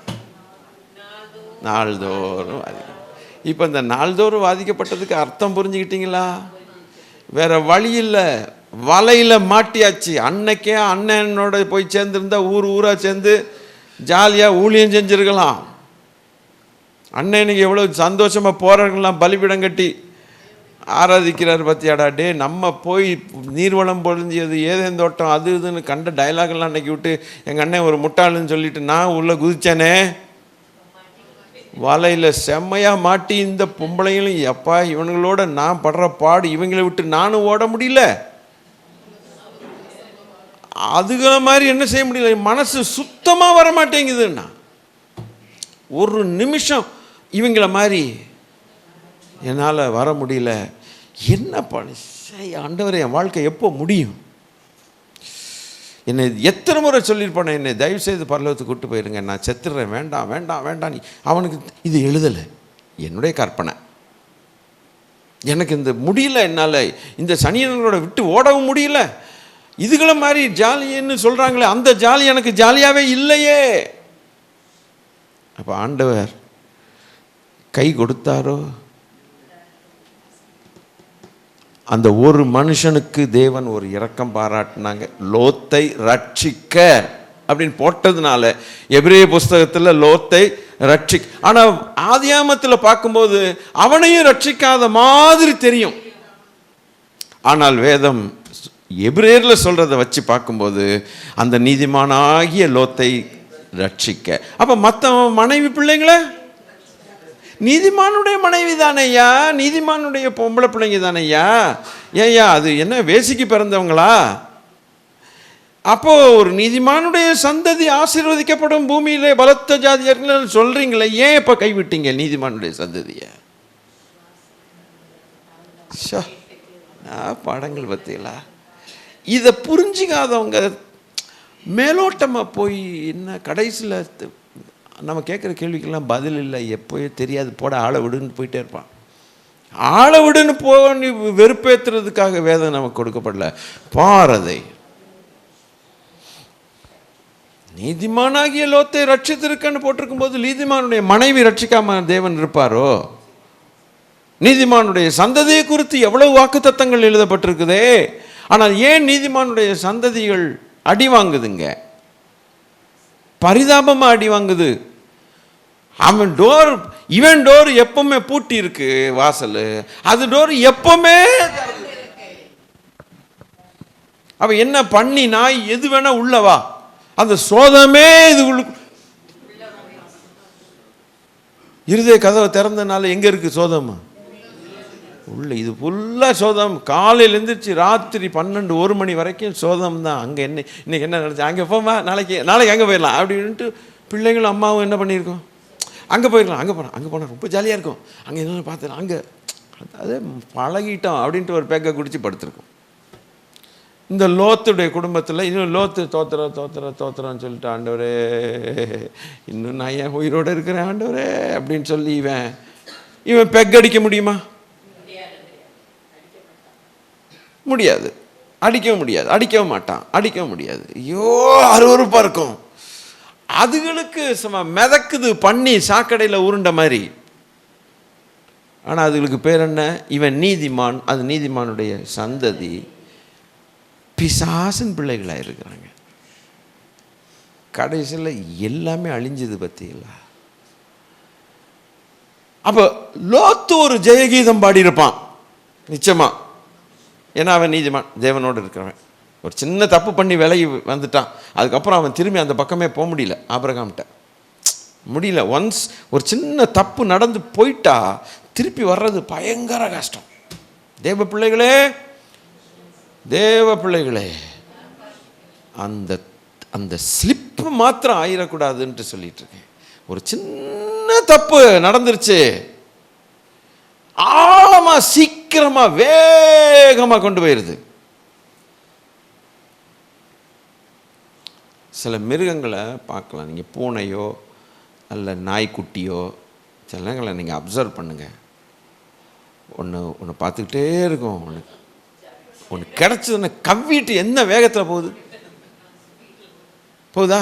நாள்தோறும் வாதிக்க. இப்போ இந்த நாள்தோறும் வாதிக்கப்பட்டதுக்கு அர்த்தம் புரிஞ்சுக்கிட்டீங்களா? வேற வழி இல்லை, வலையில் மாட்டியாச்சு. அன்னைக்கே அண்ணனோட போய் சேர்ந்துருந்தா ஊராக சேர்ந்து ஜாலியாக ஊழியம் செஞ்சுருக்கலாம். அண்ணனுக்கு எவ்வளோ சந்தோஷமாக போகிறவங்களாம் பலிபிடம் கட்டி ஆராதிக்கிறார் பற்றியாடா. டே, நம்ம போய் நீர்வளம் பொழிஞ்சியது ஏதேன் தோட்டம் அது இதுன்னு கண்ட டைலாக்லாம் அன்னைக்கு விட்டு எங்கள் அண்ணன் ஒரு முட்டாளுன்னு சொல்லிட்டு நான் உள்ளே குதிச்சேனே, வலையில் செம்மையாக மாட்டி இந்த பொம்பளைங்களும் எப்பா இவங்களோட நான் படுற பாடு, இவங்களை விட்டு நானும் ஓட முடியல. அதுகள மாதிரி என்ன செய்ய முடியல, மனசு சுத்தமாக வர மாட்டேங்குதுன்னா. ஒரு நிமிஷம் இவங்கள மாதிரி என்னால் வர முடியல. என்ன பண்ண ஆண்டவரே, என் வாழ்க்கை எப்போ முடியும்? என்னை எத்தனை முறை சொல்லியிருப்பானே, என்னை தயவுசெய்து பரலோகத்துக்கு கூட்டு போயிருங்க, நான் செத்துடுறேன், வேண்டாம் வேண்டாம் வேண்டாம். அவனுக்கு இது எழுதலை, என்னுடைய கற்பனை. எனக்கு இந்த முடியல, என்னால் இந்த சனியனங்களோட விட்டு ஓடவும் முடியல. இதுகளை மாதிரி ஜாலின்னு சொல்கிறாங்களே, அந்த ஜாலி எனக்கு ஜாலியாகவே இல்லையே. அப்போ ஆண்டவர் கை கொடுத்தாரோ? அந்த ஒரு மனுஷனுக்கு தேவன் ஒரு இரக்கம் பாராட்டினாங்க. லோத்தை ரட்சிக்க அப்படின்னு போட்டதுனால எபிரேய புஸ்தகத்தில் லோத்தை ஆனால் ஆதியாமத்தில் பார்க்கும்போது அவனையும் ரட்சிக்காத மாதிரி தெரியும். ஆனால் வேதம் எபிரேயரில் சொல்கிறத வச்சு பார்க்கும்போது அந்த நீதிமானாகிய லோத்தை ரட்சிக்க. அப்போ மற்ற மனைவி பிள்ளைங்கள நீதிமானுடைய மனைவி தானையா, நீதிமானுடைய பொம்பளை பிள்ளைங்க தானையா. ஏயா அது என்ன வேசிக்கு பிறந்தவங்களா? அப்போ ஒரு நீதிமானுடைய சந்ததி ஆசீர்வதிக்கப்படும் பூமியிலே பலத்த ஜாதியர்கள் சொல்றீங்களே, ஏன் இப்போ கைவிட்டீங்க நீதிமானுடைய சந்ததிய? படங்கள் பத்தீங்களா? இதை புரிஞ்சிக்காதவங்க மேலோட்டமாக போய் என்ன கடைசியில் நம்ம கேட்குற கேள்விக்கெல்லாம் பதில் இல்லை, எப்போயோ தெரியாது, போட ஆளை விடுன்னு போயிட்டே இருப்பான். ஆளை விடுன்னு நீ வெறுப்பேற்றுறதுக்காக வேதம் நமக்கு கொடுக்கப்படல. பாரதை நீதிமானாகிய லோத்தை ரட்சித்திருக்கன்னு போட்டிருக்கும் போது நீதிமானுடைய மனைவி ரட்சிக்காம தேவன் இருப்பாரோ? நீதிமானுடைய சந்ததியை குறித்து எவ்வளவு வாக்குத்தத்தங்கள் எழுதப்பட்டிருக்குதே. ஆனால் ஏன் நீதிமானுடைய சந்ததிகள் அடி வாங்குதுங்க? பரிதாபமாக அடி வாங்குது. இவன் டோர் எப்பவுமே பூட்டி இருக்கு, வாசல் அது டோர் எப்பவுமே. அவ என்ன பண்ணி நாய் எது வேணா உள்ளவா, அந்த சோதமே இது இருதய கதவை திறந்தனால எங்க இருக்கு சோதம் உள்ள. இது ஃபுல்லா சோதம். காலையில் எழுந்திரிச்சு ராத்திரி 12-1 மணி வரைக்கும் சோதம் தான். அங்கே என்ன இன்னைக்கு என்ன நினச்சி அங்கே போமா, நாளைக்கு அங்கே போயிடலாம் அப்படின்ட்டு பிள்ளைங்களும் அம்மாவும் என்ன பண்ணியிருக்கோம், அங்கே போயிடலாம், அங்கே போனால் ரொம்ப ஜாலியாக இருக்கும், அங்கே என்ன பார்த்துலாம், அங்கே அதே பழகிட்டோம் அப்படின்ட்டு ஒரு பேக்கை குடிச்சு படுத்துருக்கோம். இந்த லோத்துடைய குடும்பத்தில் இன்னும் லோத்து தோத்துறன்னு சொல்லிட்டு, ஆண்டவரே இன்னும் நான் ஏன் உயிரோடு இருக்கிறேன் ஆண்டவரே அப்படின்னு சொல்லி இவன் பெக்கடிக்க முடியுமா? முடியாது. அடிக்கவும் முடியாது, அடிக்கவும் மாட்டான், அடிக்கவும் முடியாது. ஐயோ அருவருப்பாக இருக்கும். அதுகளுக்கு மிதக்குது பண்ணி சாக்கடையில் உருண்ட மாதிரி. ஆனால் அதுகளுக்கு பேர் என்ன? இவன் நீதிமான், அது நீதிமானுடைய சந்ததி. பிசாசின் பிள்ளைகளாக இருக்கிறாங்க. கடைசியில் எல்லாமே அழிஞ்சது பற்றிங்களா? அப்போ லோத்து ஒரு ஜெயகீதம் பாடியிருப்பான் நிச்சயமா. ஏன்னா அவன் நீதிமான், தேவனோடு இருக்கிறவன். ஒரு சின்ன தப்பு பண்ணி விலகி வந்துட்டான். அதுக்கப்புறம் அவன் திரும்பி அந்த பக்கமே போக முடியல. ஆபிரகாம்கிட்ட முடியல. ஒன்ஸ் ஒரு சின்ன தப்பு நடந்து போயிட்டா திருப்பி வர்றது பயங்கர கஷ்டம். தேவ பிள்ளைகளே, தேவ பிள்ளைகளே, அந்த அந்த ஸ்லிப்பு மாத்திரம் ஆயிடக்கூடாதுன்ட்டு சொல்லிட்டு இருக்கேன். ஒரு சின்ன தப்பு நடந்துருச்சு, ஆழமா சீக்கிரமா வேகமா கொண்டு போயிருது. சில மிருகங்களை பார்க்கலாம் நீங்கள், பூனையோ அல்ல நாய்க்குட்டியோ, சில நேரங்களை நீங்கள் அப்சர்வ் பண்ணுங்கள். ஒன்று பார்த்துக்கிட்டே இருக்கும். ஒன்று கிடச்சதுன்னு கவ்விட்டு என்ன வேகத்தில் போகுதா?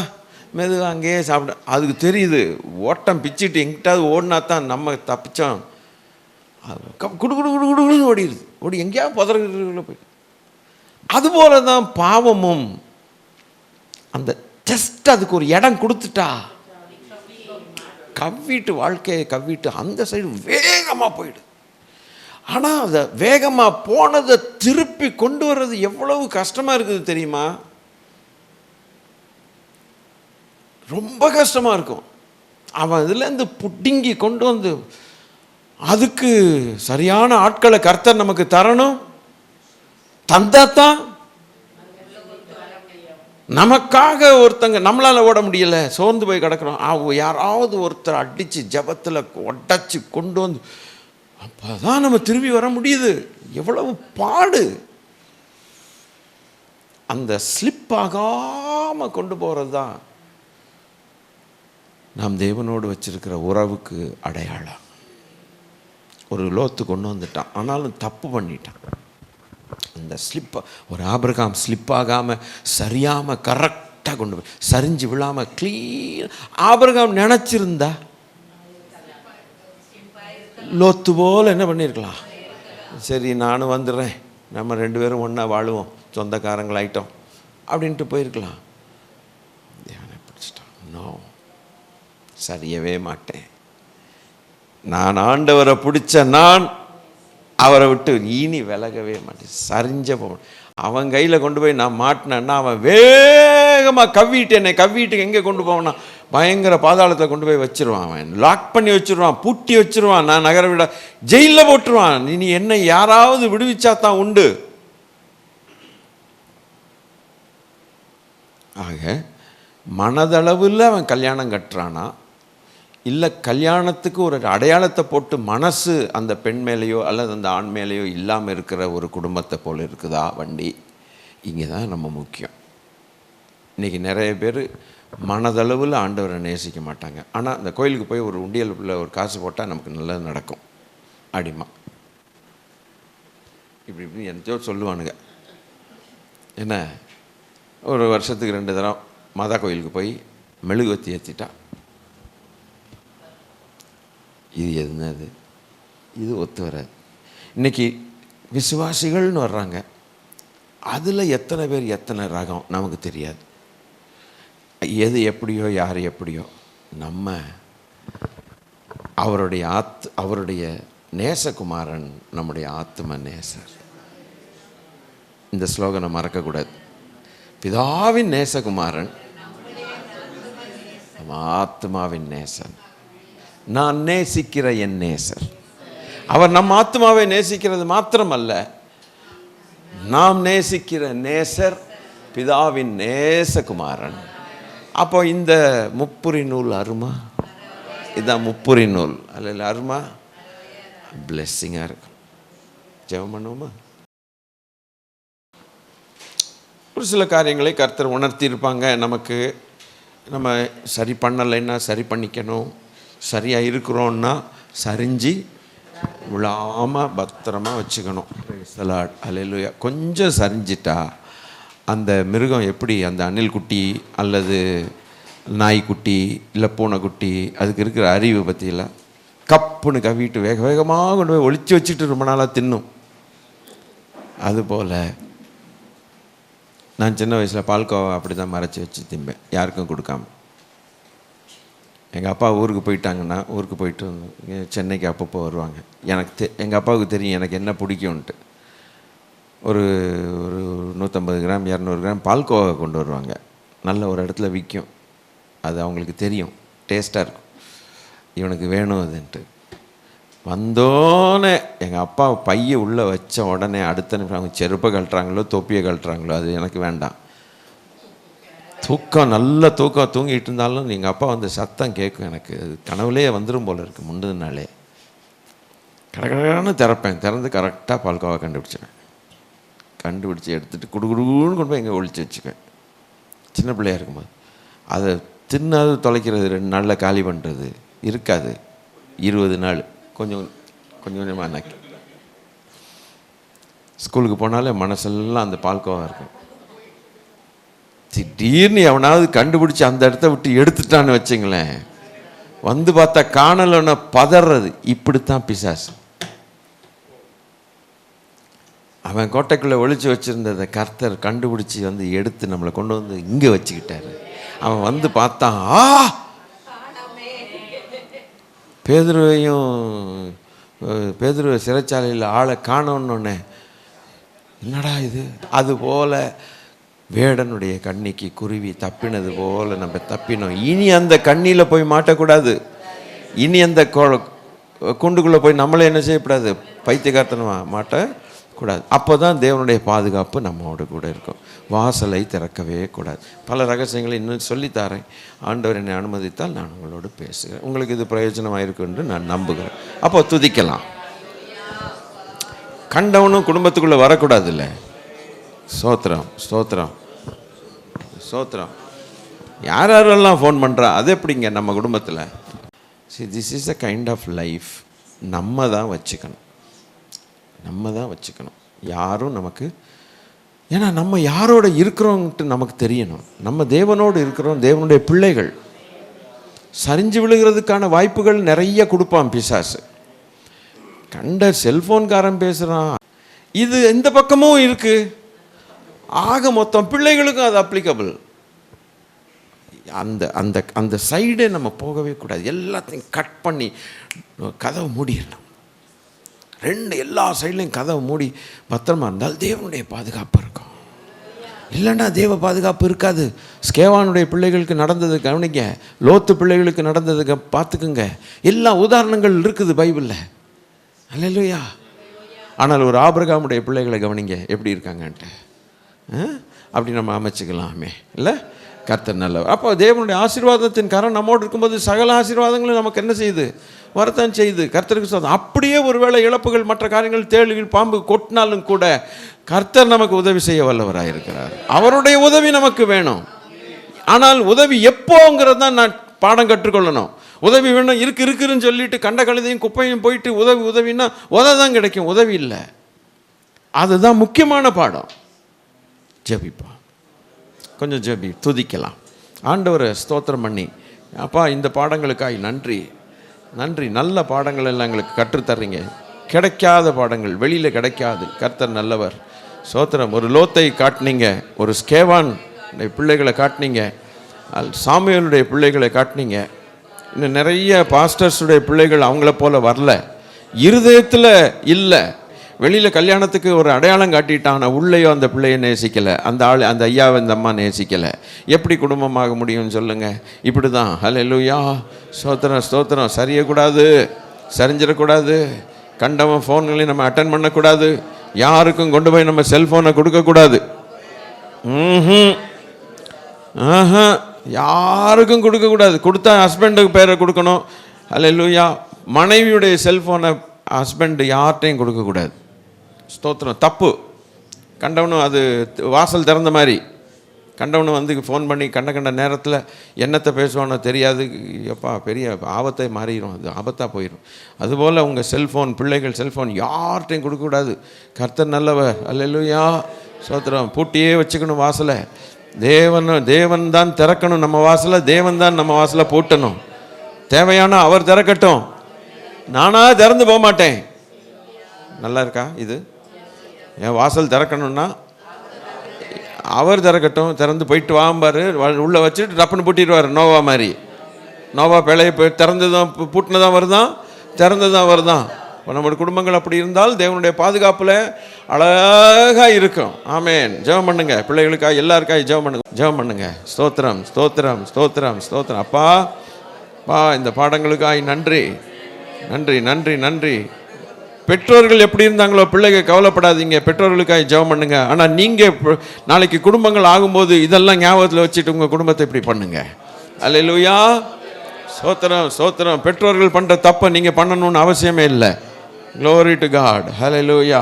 மெதுவாக அங்கேயே சாப்பிட. அதுக்கு தெரியுது ஓட்டம் பிச்சுட்டு எங்கிட்டாவது ஓடினா தான் நம்ம தப்பிச்சோம். குடு குடு குடு குடுன்னு ஓடிடுது. ஓடி எங்கேயாவது புதறக்குள்ள போயிடுது. அதுபோல தான் பாவமும். அந்த ஜஸ்ட் அதுக்கு ஒரு இடம் கொடுத்துட்டா கவ்விட்டு, வாழ்க்கையை கவ்விட்டு அந்த சைடு வேகமாக போயிடுது. ஆனால் அதை வேகமாக போனதை திருப்பி கொண்டு வர்றது எவ்வளவு கஷ்டமாக இருக்குது தெரியுமா? ரொம்ப கஷ்டமாக இருக்கும். அவன் இதுலேருந்து புட்டிங்கி கொண்டு வந்து அதுக்கு சரியான ஆட்களை கர்த்தர் நமக்கு தரணும். தந்தாத்தான் நமக்காக ஒருத்தங்க, நம்மளால் ஓட முடியலை, சோர்ந்து போய் கிடக்கிறோம். யாராவது ஒருத்தர் அடித்து ஜபத்தில் உடச்சி கொண்டு வந்து அப்போ தான் நம்ம திரும்பி வர முடியுது. எவ்வளவு பாடு! அந்த ஸ்லிப் ஆகாமல் கொண்டு போகிறது தான் நாம் தேவனோடு வச்சிருக்கிற உறவுக்கு அடையாளம். ஒரு லோத்து கொண்டு வந்துட்டான், ஆனாலும் தப்பு பண்ணிட்டான். அந்த ஸ்லிப்பை, ஒரு ஆபிரகாம் ஸ்லிப் ஆகாமல் சரியாமல் கரெக்டாக கொண்டு போய் சரிஞ்சு விழாமல் க்ளீன். ஆபிரகாம் நினச்சிருந்தா லோத்து போல் என்ன பண்ணியிருக்கலாம்? சரி நானும் வந்துடுறேன், நம்ம 2 பேரும் ஒன்றா வாழுவோம், சொந்தக்காரங்களாயிட்டோம் அப்படின்ட்டு போயிருக்கலாம். தேவனை பிடிச்சிட்டான். நோ, சரியவே மாட்டேன். நான் ஆண்டவரை பிடிச்ச நான் அவரை விட்டு இனி விலகவே மாட்டேன். சரிஞ்ச போகணும். அவன் கையில் கொண்டு போய் நான் மாட்டினேன்னா அவன் வேகமாக கவ்விட்டு, என்னை கவ்விட்டு எங்கே கொண்டு போவான்னா பயங்கர பாதாளத்தில் கொண்டு போய் வச்சிருவான். அவன் லாக் பண்ணி வச்சிருவான், பூட்டி வச்சிருவான். நான் நகர விட ஜெயிலில் போட்டுருவான். இனி என்னை யாராவது விடுவிச்சா தான் உண்டு. ஆக மனதளவில் அவன் கல்யாணம் கட்டுறானா, இல்லை கல்யாணத்துக்கு ஒரு அடையாளத்தை போட்டு மனசு அந்த பெண் மேலேயோ அல்லது அந்த ஆண் மேலேயோ இல்லாமல் இருக்கிற ஒரு குடும்பத்தை போல் இருக்குதா வண்டி? இங்கே தான் நம்ம முக்கியம். இன்றைக்கி நிறைய பேர் மனதளவில் ஆண்டவரை நேசிக்க மாட்டாங்க. ஆனால் அந்த கோயிலுக்கு போய் ஒரு உண்டியலுக்குள்ள ஒரு காசு போட்டால் நமக்கு நல்லது நடக்கும் அப்படிமா இப்படி என்னத்தையோ சொல்லுவானுங்க. என்ன, ஒரு வருஷத்துக்கு 2 தடவை மாதா கோயிலுக்கு போய் மெழுகுவத்தி ஏற்றிட்டா இது என்னது? இது ஒத்து வராது. இன்றைக்கி விசுவாசிகள்னு வர்றாங்க, அதில் எத்தனை பேர் எத்தனை ரகம் நமக்கு தெரியாது. எது எப்படியோ யார் எப்படியோ, நம்ம அவருடைய நேசகுமாரன் நம்முடைய ஆத்ம நேசர். இந்த ஸ்லோகனை மறக்கக்கூடாது. பிதாவின் நேசகுமாரன் நம்ம ஆத்மாவின் நேசன். நான் நேசிக்கிற என் நேசர். அவர் நம் ஆத்மாவை நேசிக்கிறது மாத்திரமல்ல, நாம் நேசிக்கிற நேசர் பிதாவின் நேசகுமாரன். அப்போ இந்த முப்புரி நூல் அருமா, இதுதான் முப்புரி நூல் அல்ல, அருமா பிளெஸ்ஸிங்காக இருக்கும். ஜெபம் பண்ணுவோமா? ஒரு சில காரியங்களை கர்த்தர் உணர்த்தியிருப்பாங்க நமக்கு. நம்ம சரி பண்ணலைன்னா சரி பண்ணிக்கணும், சரியாக இருக்கிறோன்னா சரிஞ்சு விழாமல் பத்திரமாக வச்சுக்கணும். அல்லேலூயா. கொஞ்சம் சரிஞ்சிட்டா அந்த மிருகம் எப்படி, அந்த அணில் குட்டி அல்லது நாய்க்குட்டி இல்லை பூனைக்குட்டி, அதுக்கு இருக்கிற அறிவு பற்றியெல்லாம் கப்புன்னு கவிட்டு வேக வேகமாக கொண்டு போய் ஒளிச்சு வச்சுட்டு ரொம்ப நாளாக தின்னும். அதுபோல் நான் சின்ன வயசில் பால்கோவா அப்படி தான் மறைச்சி வச்சு திம்பேன், யாருக்கும் கொடுக்காம. எங்கள் அப்பா ஊருக்கு போயிட்டாங்கன்னா, ஊருக்கு போயிட்டு சென்னைக்கு அப்பப்போ வருவாங்க. எனக்கு எங்கள் அப்பாவுக்கு தெரியும் எனக்கு என்ன பிடிக்கும்ன்ட்டு. ஒரு ஒரு 150 கிராம் 200 கிராம் பால்கோவா கொண்டு வருவாங்க. நல்ல ஒரு இடத்துல விற்கும், அது அவங்களுக்கு தெரியும், டேஸ்ட்டாக இருக்கும், இவனுக்கு வேணும் அதுன்ட்டு. வந்தோன்னே எங்கள் அப்பா பையை உள்ளே வச்ச உடனே அடுத்த நிமிஷம் அவங்க செருப்பை கழட்டுறாங்களோ தொப்பியை கழட்டுறாங்களோ அது எனக்கு வேண்டாம். தூக்கம் நல்ல தூக்கம் தூங்கிட்டு இருந்தாலும் எங்கள் அப்பா வந்து சத்தம் கேட்கும், எனக்கு அது கனவுலேயே வந்துடும் போல் இருக்குது. முந்தின நாளே கடகடன்னு திறப்பேன், திறந்து கரெக்டாக பால்கோவா கண்டுபிடிச்சேன். கண்டுபிடிச்சி எடுத்துகிட்டு குடுகுடுன்னு கொண்டு போய் எங்கே ஒழிச்சு வச்சுக்குவேன். சின்ன பிள்ளையாக இருக்கும்போது அதை தின்னாது தொலைக்கிறது, 2 நாளில் காலி பண்ணுறது இருக்காது. 20 நாள் கொஞ்சம் கொஞ்சமாக நக்கி. ஸ்கூலுக்கு போனாலே மனசெல்லாம் அந்த பால்கோவா இருக்கும். திடீர்னு எவனாவது கண்டுபிடிச்சி அந்த இடத்த விட்டு எடுத்துட்டான்னு வச்சுங்களேன், வந்து பார்த்தா காணலன்னு பதறது. இப்படித்தான் பிசாசு. அவன் கோட்டைக்குள்ளே ஒளிச்சு வச்சுருந்ததை கர்த்தர் கண்டுபிடிச்சி வந்து எடுத்து நம்மளை கொண்டு வந்து இங்கே வச்சுக்கிட்டாரு. அவன் வந்து பார்த்தான், பேதுருவை சிறைச்சாலையில் ஆளை காணோன்னொன்னே என்னடா இது. அதுபோல் வேடனுடைய கண்ணிக்கு குருவி தப்பினது போல் நம்ம தப்பினோம். இனி அந்த கண்ணியில் போய் மாட்டக்கூடாது. இனி அந்த குண்டுக்குள்ளே போய் நம்மளே என்ன செய்யக்கூடாது, பைத்தியக்காரத்தனமாக மாட்டக்கூடாது. அப்போ தான் தேவனுடைய பாதுகாப்பு நம்மோடு கூட இருக்கும். வாசலை திறக்கவே கூடாது. பல ரகசியங்களை இன்னும் சொல்லித்தாரேன். ஆண்டவர் என்னை அனுமதித்தால் நான் உங்களோடு பேசுகிறேன். உங்களுக்கு இது பிரயோஜனமாக இருக்கும் என்று நான் நம்புகிறேன். அப்போ துதிக்கலாம். கண்டவனும் குடும்பத்துக்குள்ளே வரக்கூடாது இல்லை. ஸ்தோத்திரம் ஸ்தோத்திரம் ஸ்தோத்திரம். யார் யாரெல்லாம் ஃபோன் பண்ணுறா, அது எப்படிங்க நம்ம குடும்பத்தில்? This is a kind of life. நம்ம தான் வச்சுக்கணும், நம்ம தான் வச்சுக்கணும். யாரும் நமக்கு, ஏன்னா நம்ம யாரோட இருக்கிறோன்ட்டு நமக்கு தெரியணும். நம்ம தேவனோடு இருக்கிறோம், தேவனுடைய பிள்ளைகள். சரிஞ்சு விழுகிறதுக்கான வாய்ப்புகள் நிறைய கொடுப்பான் பிசாசு. கண்ட செல்ஃபோன்காரன் பேசுகிறான், இது இந்த பக்கமும் இருக்குது. ஆக மொத்தம் பிள்ளைகளுக்கும் அது அப்ளிகபிள். அந்த அந்த அந்த சைடே நம்ம போகவே கூடாது. எல்லாத்தையும் கட் பண்ணி கதவை மூடிடணும். எல்லா சைட்லையும் கதவை மூடி பத்திரமா இருந்தால் தேவனுடைய பாதுகாப்பு இருக்கும். இல்லைன்னா தேவ பாதுகாப்பு இருக்காது. ஸ்கேவானுடைய பிள்ளைகளுக்கு நடந்தது கவனிங்க, லோத்து பிள்ளைகளுக்கு நடந்தது பார்த்துக்குங்க. எல்லா உதாரணங்கள் இருக்குது பைபிளில். அல்லேலூயா. ஆனால் ஒரு ஆபிரகாமுடைய பிள்ளைகளை கவனிங்க எப்படி இருக்காங்கன்ட்டு. அப்படி நம்ம அமைச்சுக்கலாமே இல்லை? கர்த்தர் நல்லவர். அப்போ தேவனுடைய ஆசீர்வாதத்தின் கரம் நம்மோடு இருக்கும்போது சகல ஆசீர்வாதங்களும் நமக்கு என்ன செய்யுது, வரத்தான் செய்யுது. கர்த்தருக்கு சொல்லுது. அப்படியே ஒருவேளை இழப்புகள், மற்ற காரியங்கள், தேள்கள், பாம்பு கொட்டினாலும் கூட கர்த்தர் நமக்கு உதவி செய்ய வல்லவராக இருக்கிறார். அவருடைய உதவி நமக்கு வேணும். ஆனால் உதவி எப்போங்கிறது தான் நான் பாடம் கற்றுக்கொள்ளணும். உதவி வேணும் இருக்குன்னு சொல்லிட்டு கண்ட கழுதையும் குப்பையும் போயிட்டு உதவின்னா தான் கிடைக்கும், உதவி இல்லை. அதுதான் முக்கியமான பாடம். ஜெபிப்பா, கொஞ்சம் ஜெபி, துதிக்கலாம். ஆண்டவரை ஸ்தோத்திரம் பண்ணி, அப்பா இந்த பாடங்களுக்காய் நன்றி நன்றி. நல்ல பாடங்கள் எல்லாம் எங்களுக்கு கற்றுத்தர்றீங்க. கிடைக்காத பாடங்கள், வெளியில் கிடைக்காது. கர்த்தர் நல்லவர். ஸ்தோத்திரம். ஒரு லோத்தை காட்டினீங்க, ஒரு ஸ்கேவான் பிள்ளைகளை காட்டினீங்க, சாமுவேலுடைய பிள்ளைகளை காட்டினீங்க. இன்னும் நிறைய பாஸ்டர்ஸுடைய பிள்ளைகள் அவங்கள போல வரல, இருதயத்தில் இல்லை. வெளியில் கல்யாணத்துக்கு ஒரு அடையாளம் காட்டிட்டான், உள்ளேயோ அந்த பிள்ளையை நேசிக்கலை, அந்த ஆள், அந்த ஐயாவை இந்த அம்மா நேசிக்கலை. எப்படி குடும்பமாக முடியும்னு சொல்லுங்கள்? இப்படி தான். ஹல்லேலூயா. ஸ்தோத்திரம் ஸ்தோத்திரம். சரியக்கூடாது, சரிஞ்சிடக்கூடாது. கண்டவன் ஃபோன்களையும் நம்ம அட்டன் பண்ணக்கூடாது. யாருக்கும் கொண்டு போய் நம்ம செல்ஃபோனை கொடுக்கக்கூடாது. யாருக்கும் கொடுக்கக்கூடாது. கொடுத்தா ஹஸ்பண்டுக்கு பேரை கொடுக்கணும். ஹல்லேலூயா. மனைவியுடைய செல்ஃபோனை ஹஸ்பண்டு யார்கிட்டையும் கொடுக்கக்கூடாது. ஸ்தோத்திரம். தப்பு. கண்டவனும் அது வாசல் திறந்த மாதிரி. கண்டவனும் வந்து ஃபோன் பண்ணி கண்ட நேரத்தில் என்னத்தை பேசுவானோ தெரியாது. எப்பா பெரிய ஆபத்தை மாறிடும், அது ஆபத்தாக போயிடும். அதுபோல் உங்கள் செல்ஃபோன், பிள்ளைகள் செல்ஃபோன் யார்கிட்டையும் கொடுக்கக்கூடாது. கர்த்தர் நல்லவர். அல்லேலூயா. ஸ்தோத்திரம். பூட்டியே வச்சுக்கணும் வாசலை. தேவன் தான் திறக்கணும் நம்ம வாசலை, தேவன் தான் நம்ம வாசலை பூட்டணும். தேவையான அவர் திறக்கட்டும். நானா திறந்து போக மாட்டேன். நல்லா இருக்கா இது? என் வாசல் திறக்கணும்னா அவர் திறக்கட்டும். திறந்து போயிட்டு வாம்பாரு, உள்ளே வச்சுட்டு டப்புன்னு பூட்டிடுவார். நோவா மாதிரி. நோவா பிழைய போய் திறந்துதான் பூட்டினதான் வருதான், திறந்துதான் வருதான். இப்போ நம்மளுடைய குடும்பங்கள் அப்படி இருந்தால் தேவனுடைய பாதுகாப்பில் அழகாக இருக்கும். ஆமேன். ஜெபம் பண்ணுங்க. பிள்ளைகளுக்காக எல்லாருக்காக ஜெபம் பண்ணுங்க. ஜெபம் பண்ணுங்க. ஸ்தோத்திரம், ஸ்தோத்திரம், ஸ்தோத்திரம், ஸ்தோத்திரம். அப்பா பா, இந்த பாடங்களுக்காக நன்றி, நன்றி, நன்றி, நன்றி. பெற்றோர்கள் எப்படி இருந்தாங்களோ பிள்ளைகள் கவலைப்படாதீங்க, பெற்றோர்களுக்காக ஜெபம் பண்ணுங்க. ஆனால் நீங்கள் நாளைக்கு குடும்பங்கள் ஆகும்போது இதெல்லாம் ஞாபகத்தில் வச்சுட்டு உங்கள் குடும்பத்தை இப்படி பண்ணுங்க. அல்லேலூயா. சோத்திரம், சோத்திரம். பெற்றோர்கள் பண்ணுற தப்பை நீங்கள் பண்ணணும்னு அவசியமே இல்லை. Glory to God. ஹல்லேலூயா.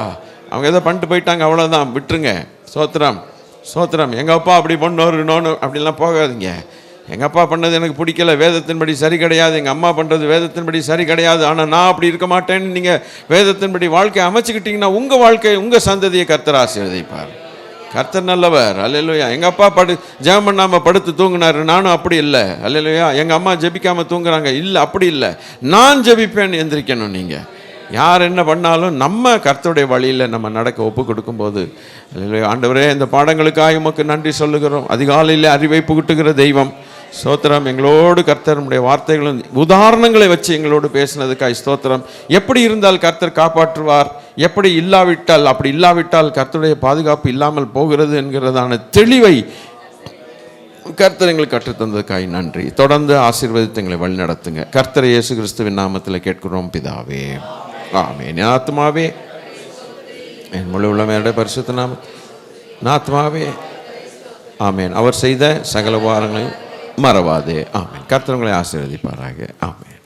அவங்க எதை பண்ணிட்டு போயிட்டாங்க, அவ்வளோதான், விட்டுருங்க. சோத்திரம், சோத்திரம். எங்கள் அப்பா அப்படி பண்ணோரு நோன்னு அப்படிலாம் போகாதீங்க. எங்கள் அப்பா பண்ணது எனக்கு பிடிக்கல, வேதத்தின்படி சரி கிடையாது. எங்கள் அம்மா பண்ணுறது வேதத்தின்படி சரி கிடையாது, ஆனால் நான் அப்படி இருக்க மாட்டேன்னு நீங்கள் வேதத்தின்படி வாழ்க்கையை அமைச்சுக்கிட்டிங்கன்னா உங்கள் வாழ்க்கை, உங்கள் சந்ததியை கர்த்தர் ஆசீர்வதிப்பார். கர்த்தர் நல்லவர். அல்லேலூயா. எங்கள் அப்பா ஜெபம் பண்ணாமல் படுத்து தூங்கினார், நானும் அப்படி இல்லை. அல்லேலூயா. எங்கள் அம்மா ஜெபிக்காமல் தூங்குறாங்க, இல்லை அப்படி இல்லை, நான் ஜெபிப்பேன்னு எந்திரிக்கணும். நீங்கள் யார் என்ன பண்ணாலும் நம்ம கர்த்தருடைய வழியில் நம்ம நடக்க ஒப்பு கொடுக்கும்போது, அல்லேலூயா. ஆண்டவரே, இந்த பாடங்களுக்காக உமக்கு நன்றி சொல்லுகிறோம். அதிகாலையில் அறிவை புகுட்டுகிற தெய்வம், ஸ்தோத்திரம். எங்களோடு கர்த்தர் நம்முடைய வார்த்தைகளும் உதாரணங்களை வச்சு எங்களோடு பேசினதுக்காய் ஸ்தோத்திரம். எப்படி இருந்தால் கர்த்தர் காப்பாற்றுவார், எப்படி இல்லாவிட்டால், அப்படி இல்லாவிட்டால் கர்த்தருடைய பாதுகாப்பு இல்லாமல் போகிறது என்கிறதான தெளிவை கர்த்தர் எங்களுக்கு கற்றுத்தந்ததுக்காய் நன்றி. தொடர்ந்து ஆசீர்வதித்து எங்களை வழி நடத்துங்க. கர்த்தர் இயேசு கிறிஸ்துவின் நாமத்தில் கேட்கிறோம் பிதாவே. ஆமென். என் ஆத்துமாவே என் முழு உள்ளமையோட பரிசுத்த நாம ஆத்மாவே ஆமென். அவர் செய்த சகல உபகாரங்களையும் மறவாதே. ஆமென். கர்த்தர் உங்களை ஆசீர்வதிப்பாராக. ஆமென்.